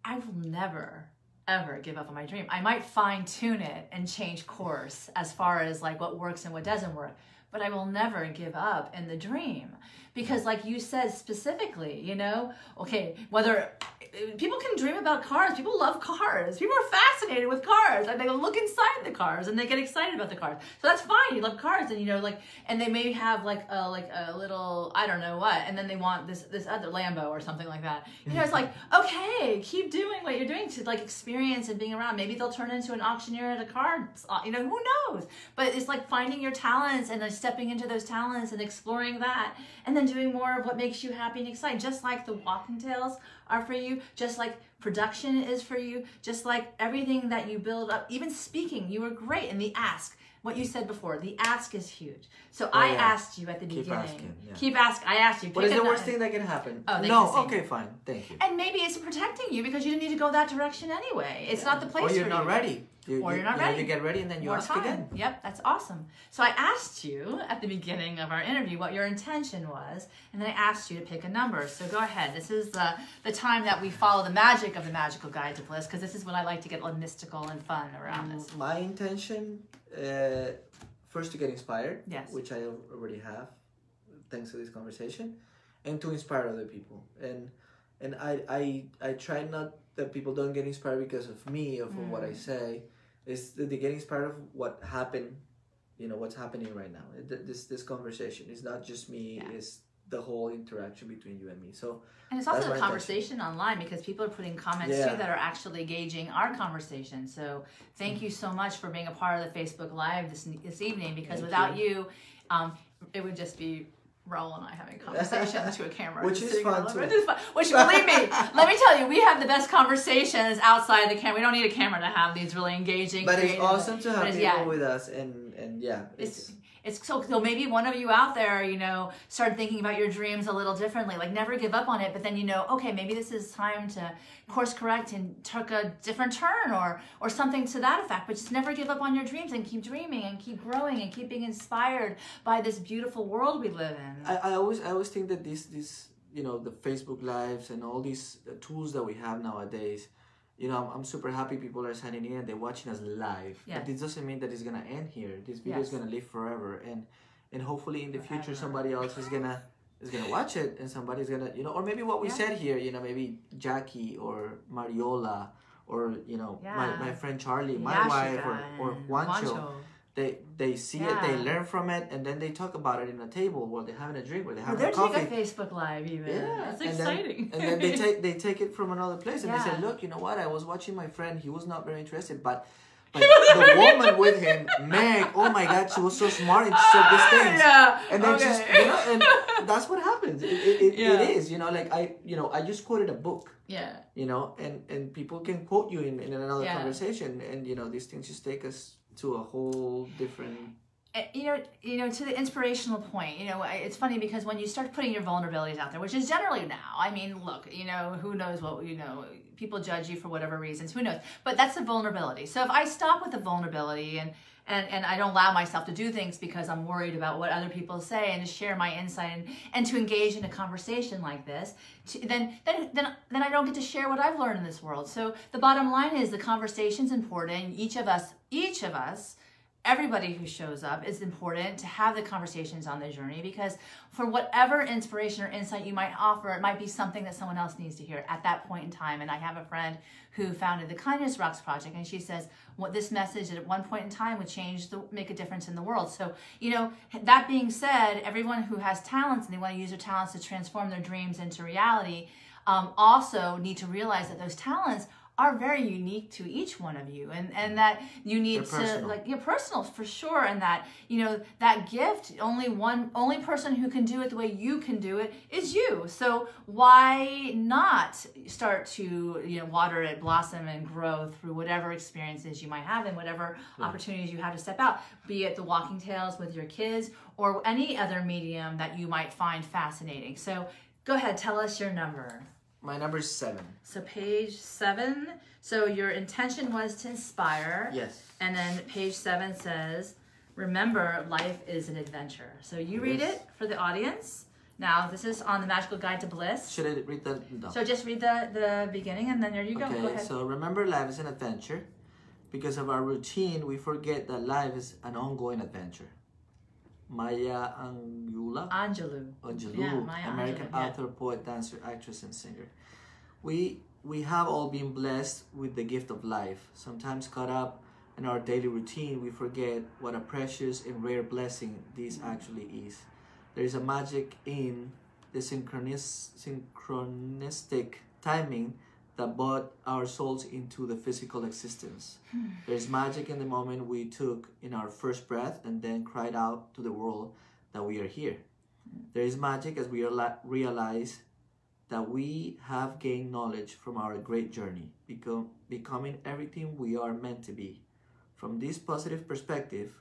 I will never ever give up on my dream. I might fine tune it and change course as far as like what works and what doesn't work, but I will never give up in the dream, because like you said specifically, you know, okay, whether people can dream about cars, people love cars, people are fascinated with cars, and they look inside the cars and they get excited about the cars. So that's fine, you love cars, and you know, like, and they may have like a little, I don't know what, and then they want this other Lambo or something like that. You know, it's like, okay, keep doing what you're doing to like experience and being around. Maybe they'll turn into an auctioneer at a car, you know, who knows? But it's like finding your talents and then stepping into those talents and exploring that, and then doing more of what makes you happy and excited. Just like the walking tales are for you, just like production is for you, just like everything that you build up, even speaking, you were great. And the ask, what you said before, the ask is huge. So I asked you at the beginning. Keep asking. I asked you. What is the worst thing that can happen? Oh, no, okay, fine. Thank you. And maybe it's protecting you because you didn't need to go that direction anyway. It's not the place for you. Or you're not ready. or you're not ready. You get ready and then you ask again. Yep, that's awesome. So I asked you at the beginning of our interview what your intention was, and then I asked you to pick a number. So go ahead. This is the time that we follow the magic of the Magical Guide to Bliss, because this is when I like to get a little mystical and fun around this. My intention, first to get inspired, yes, which I already have, thanks to this conversation, and to inspire other people. And I try not that people don't get inspired because of me or from what I say. Is that they get inspired of what happened, what's happening right now. This conversation is not just me. Yeah. It's the whole interaction between you and me. So, and it's also a conversation online, because people are putting comments too that are actually gauging our conversation. So thank you so much for being a part of the Facebook Live this evening, because without you, it would just be Raul and I having a conversation to a camera. Which is fun too. Which, believe me, let me tell you, we have the best conversations outside the camera. We don't need a camera to have these really engaging. But it's awesome to have people with us, and it's so maybe one of you out there, start thinking about your dreams a little differently. Like, never give up on it, but then okay, maybe this is time to course correct and take a different turn or something to that effect. But just never give up on your dreams and keep dreaming and keep growing and keep being inspired by this beautiful world we live in. I always think that this the Facebook Lives and all these tools that we have nowadays, I'm super happy people are signing in and they're watching us live. Yes. But this doesn't mean that it's gonna end here. This video is gonna live forever, and hopefully in the future somebody else is gonna watch it, and somebody's gonna or maybe what we said here, maybe Jackie or Mariola or my friend Charlie, my wife, or Juancho. They see it, they learn from it, and then they talk about it in a table while they're having a drink, while they're having a coffee. They're doing a Facebook Live even. Yeah, that's exciting. And then they take it from another place, and they say, look, you know what? I was watching my friend. He was not very interested, but the woman with him, Meg, oh my God, she was so smart and she said these things. Yeah. And then just and that's what happens. It is, like I just quoted a book. Yeah. And people can quote you in another conversation, and these things just take us to a whole different, to the inspirational point. It's funny because when you start putting your vulnerabilities out there, which is generally now, I mean, look, who knows what, people judge you for whatever reasons, who knows, but that's the vulnerability. So if I stop with the vulnerability and I don't allow myself to do things because I'm worried about what other people say, and to share my insight and to engage in a conversation like this, then I don't get to share what I've learned in this world. So the bottom line is the conversation's important. Each of us, everybody who shows up, is important to have the conversations on the journey, because for whatever inspiration or insight you might offer, it might be something that someone else needs to hear at that point in time. And I have a friend who founded the Kindness Rocks Project, and she says what this message at one point in time would make a difference in the world. So, that being said, everyone who has talents and they want to use their talents to transform their dreams into reality, also need to realize that those talents are very unique to each one of you, and that you need personal for sure, and that that gift, only person who can do it the way you can do it is you. So why not start to water it, blossom, and grow through whatever experiences you might have and whatever opportunities you have to step out, be it the walking tales with your kids or any other medium that you might find fascinating. So go ahead, tell us your number. My number is 7. So page 7. So your intention was to inspire. Yes. And then page 7 says, remember, life is an adventure. So you read it for the audience. Now, this is on the Magical Guide to Bliss. Should I read the... No. So just read the beginning, and then there you go. Okay, go ahead. So remember, life is an adventure. Because of our routine, we forget that life is an ongoing adventure. Maya Angelou, American author, poet, dancer, actress, and singer. We have all been blessed with the gift of life. Sometimes caught up in our daily routine, we forget what a precious and rare blessing this actually is. There is a magic in the synchronistic timing that brought our souls into the physical existence. There's magic in the moment we took in our first breath and then cried out to the world that we are here. There is magic as we realize that we have gained knowledge from our great journey, becoming everything we are meant to be. From this positive perspective,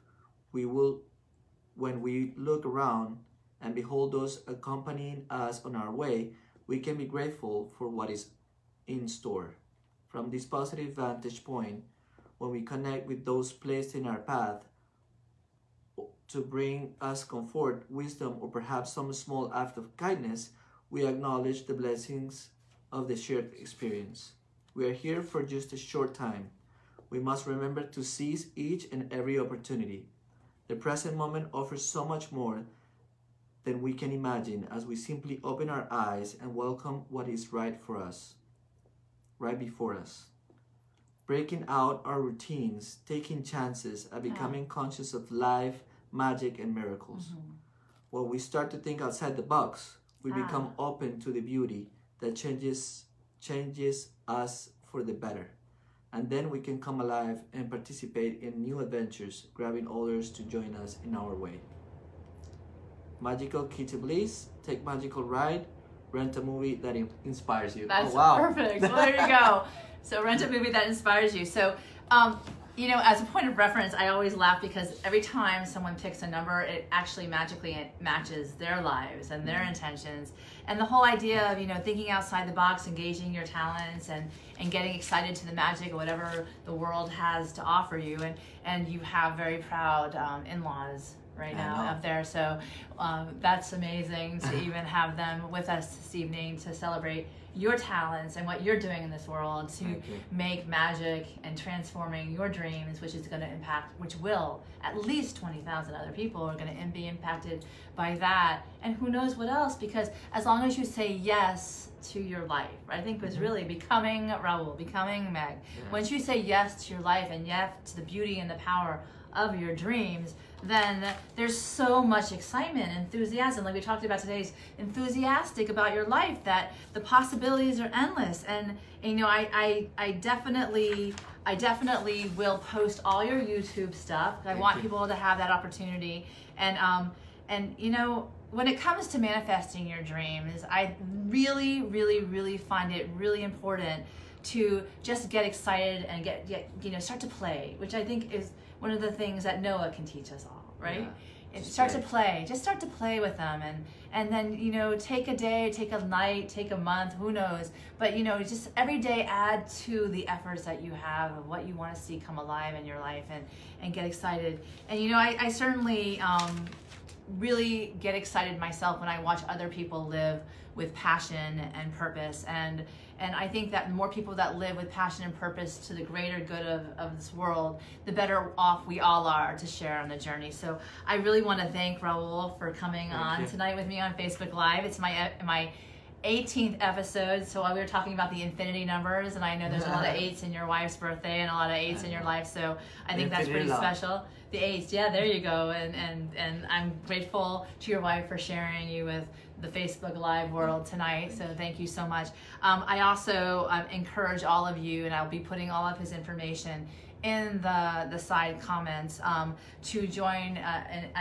when we look around and behold those accompanying us on our way, we can be grateful for what is in store. From this positive vantage point, when we connect with those placed in our path to bring us comfort, wisdom, or perhaps some small act of kindness, we acknowledge the blessings of the shared experience. We are here for just a short time. We must remember to seize each and every opportunity. The present moment offers so much more than we can imagine as we simply open our eyes and welcome what is right for us, right before us. Breaking out our routines, taking chances, and becoming conscious of life, magic, and miracles. When we start to think outside the box, we become open to the beauty that changes us for the better. And then we can come alive and participate in new adventures, grabbing others to join us in our way. Magical key to bliss, take magical ride, rent a movie that inspires you. That's perfect. Well, there you go. So rent a movie that inspires you. So, you know, as a point of reference, I always laugh because every time someone picks a number, it actually magically matches their lives and their intentions. And the whole idea of, you know, thinking outside the box, engaging your talents and getting excited to the magic of whatever the world has to offer you. And you have very proud in-laws right now up there. So that's amazing to even have them with us this evening to celebrate your talents and what you're doing in this world to make magic and transforming your dreams, which is going to impact, which will at least 20,000 other people are going to be impacted by that. And who knows what else, because as long as you say yes to your life, I think was really becoming Raul, becoming Meg. Once you say yes to your life and yes to the beauty and the power of your dreams, then there's so much excitement, enthusiasm, like we talked about today's enthusiastic about your life, that the possibilities are endless. And you know, I definitely will post all your YouTube stuff. I want people to have that opportunity. And you know, when it comes to manifesting your dreams, I really find it really important to just get excited and get you know, start to play, which I think is one of the things that Noah can teach us all, right? Start to play, just start to play with them, and then, you know, take a day, take a night, take a month, who knows, but you know, just every day add to the efforts that you have of what you want to see come alive in your life, and get excited. And you know, I certainly really get excited myself when I watch other people live with passion and purpose, and I think that the more people that live with passion and purpose to the greater good of this world, the better off we all are to share on the journey. So I really want to thank Raul for coming on tonight with me on Facebook Live. It's my 18th episode, so while we were talking about the infinity numbers, and I know there's a lot of 8s in your wife's birthday and a lot of 8s in your life, so I think that's pretty special. The 8s, yeah, there you go. And I'm grateful to your wife for sharing you with the Facebook Live world tonight, so thank you so much. I also encourage all of you, and I'll be putting all of his information in the side comments, to join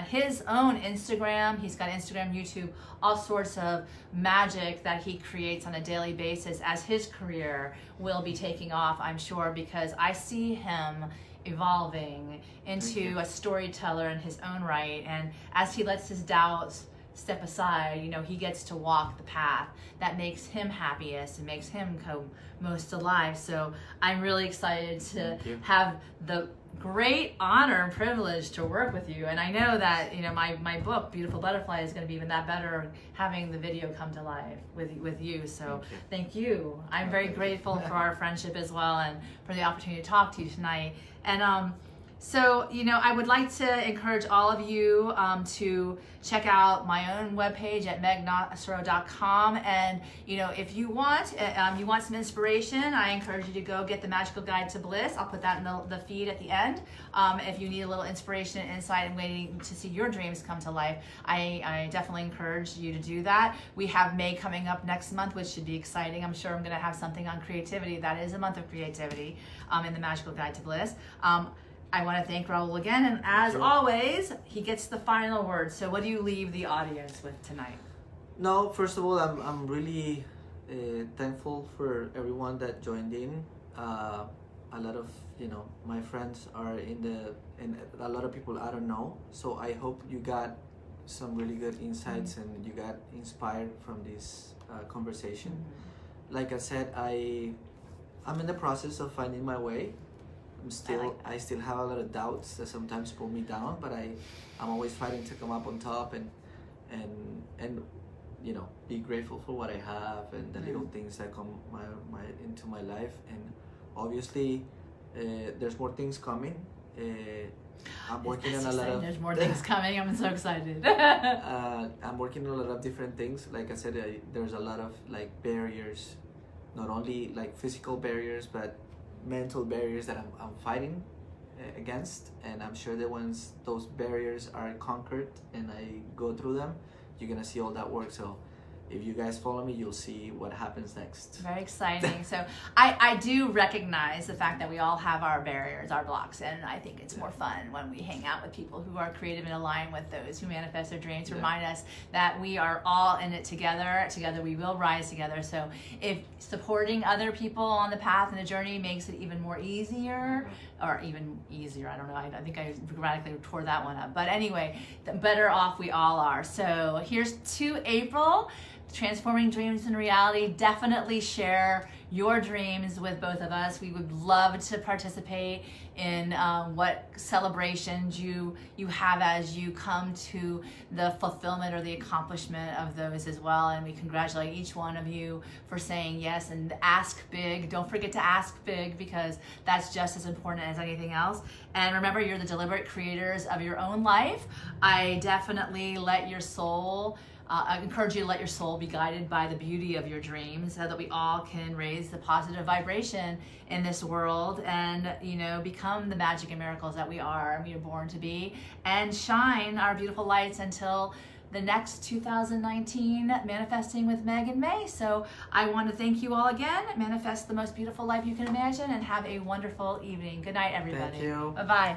his own Instagram. He's got Instagram, YouTube, all sorts of magic that he creates on a daily basis as his career will be taking off, I'm sure, because I see him evolving into a storyteller in his own right, and as he lets his doubts step aside, you know, he gets to walk the path that makes him happiest and makes him come most alive. So I'm really excited to have the great honor and privilege to work with you. And I know that, you know, my book, Beautiful Butterfly, is going to be even that better having the video come to life with you. So thank you. I'm very grateful for our friendship as well, and for the opportunity to talk to you tonight. And so, you know, I would like to encourage all of you to check out my own webpage at megnocero.com. And, you know, if you want some inspiration, I encourage you to go get the Magical Guide to Bliss. I'll put that in the feed at the end. If you need a little inspiration and insight and waiting to see your dreams come to life, I definitely encourage you to do that. We have May coming up next month, which should be exciting. I'm sure I'm going to have something on creativity. That is a month of creativity in the Magical Guide to Bliss. I want to thank Raul again, and as always, he gets the final word. So what do you leave the audience with tonight? No, first of all, I'm really thankful for everyone that joined in. A lot of, you know, my friends are and a lot of people I don't know. So I hope you got some really good insights and you got inspired from this conversation. Like I said, I'm in the process of finding my way. I still have a lot of doubts that sometimes pull me down, but I'm always fighting to come up on top and you know, be grateful for what I have and the little things that come into my life. And obviously there's more things coming. I'm working on a lot of... There's more things coming. I'm so excited. I'm working on a lot of different things. Like I said, there's a lot of like barriers, not only like physical barriers, but mental barriers that I'm fighting against. And I'm sure that once those barriers are conquered and I go through them, you're gonna see all that work. So if you guys follow me, you'll see what happens next. Very exciting. So I do recognize the fact that we all have our barriers, our blocks, and I think it's more fun when we hang out with people who are creative and aligned with those who manifest their dreams. Remind us that we are all in it together. Together we will rise together. So if supporting other people on the path and the journey makes it even more easier, or even easier, I don't know, I think I grammatically tore that one up. But anyway, the better off we all are. So here's to April. Transforming dreams into reality. Definitely share your dreams with both of us. We would love to participate in what celebrations you have as you come to the fulfillment or the accomplishment of those as well. And we congratulate each one of you for saying yes, and ask big. Don't forget to ask big, because that's just as important as anything else. And remember, you're the deliberate creators of your own life. I definitely let your soul I encourage you to let your soul be guided by the beauty of your dreams, so that we all can raise the positive vibration in this world and, you know, become the magic and miracles that we are born to be, and shine our beautiful lights until the next 2019 Manifesting with Meg and May. So I want to thank you all again. Manifest the most beautiful life you can imagine, and have a wonderful evening. Good night, everybody. Thank you. Bye-bye.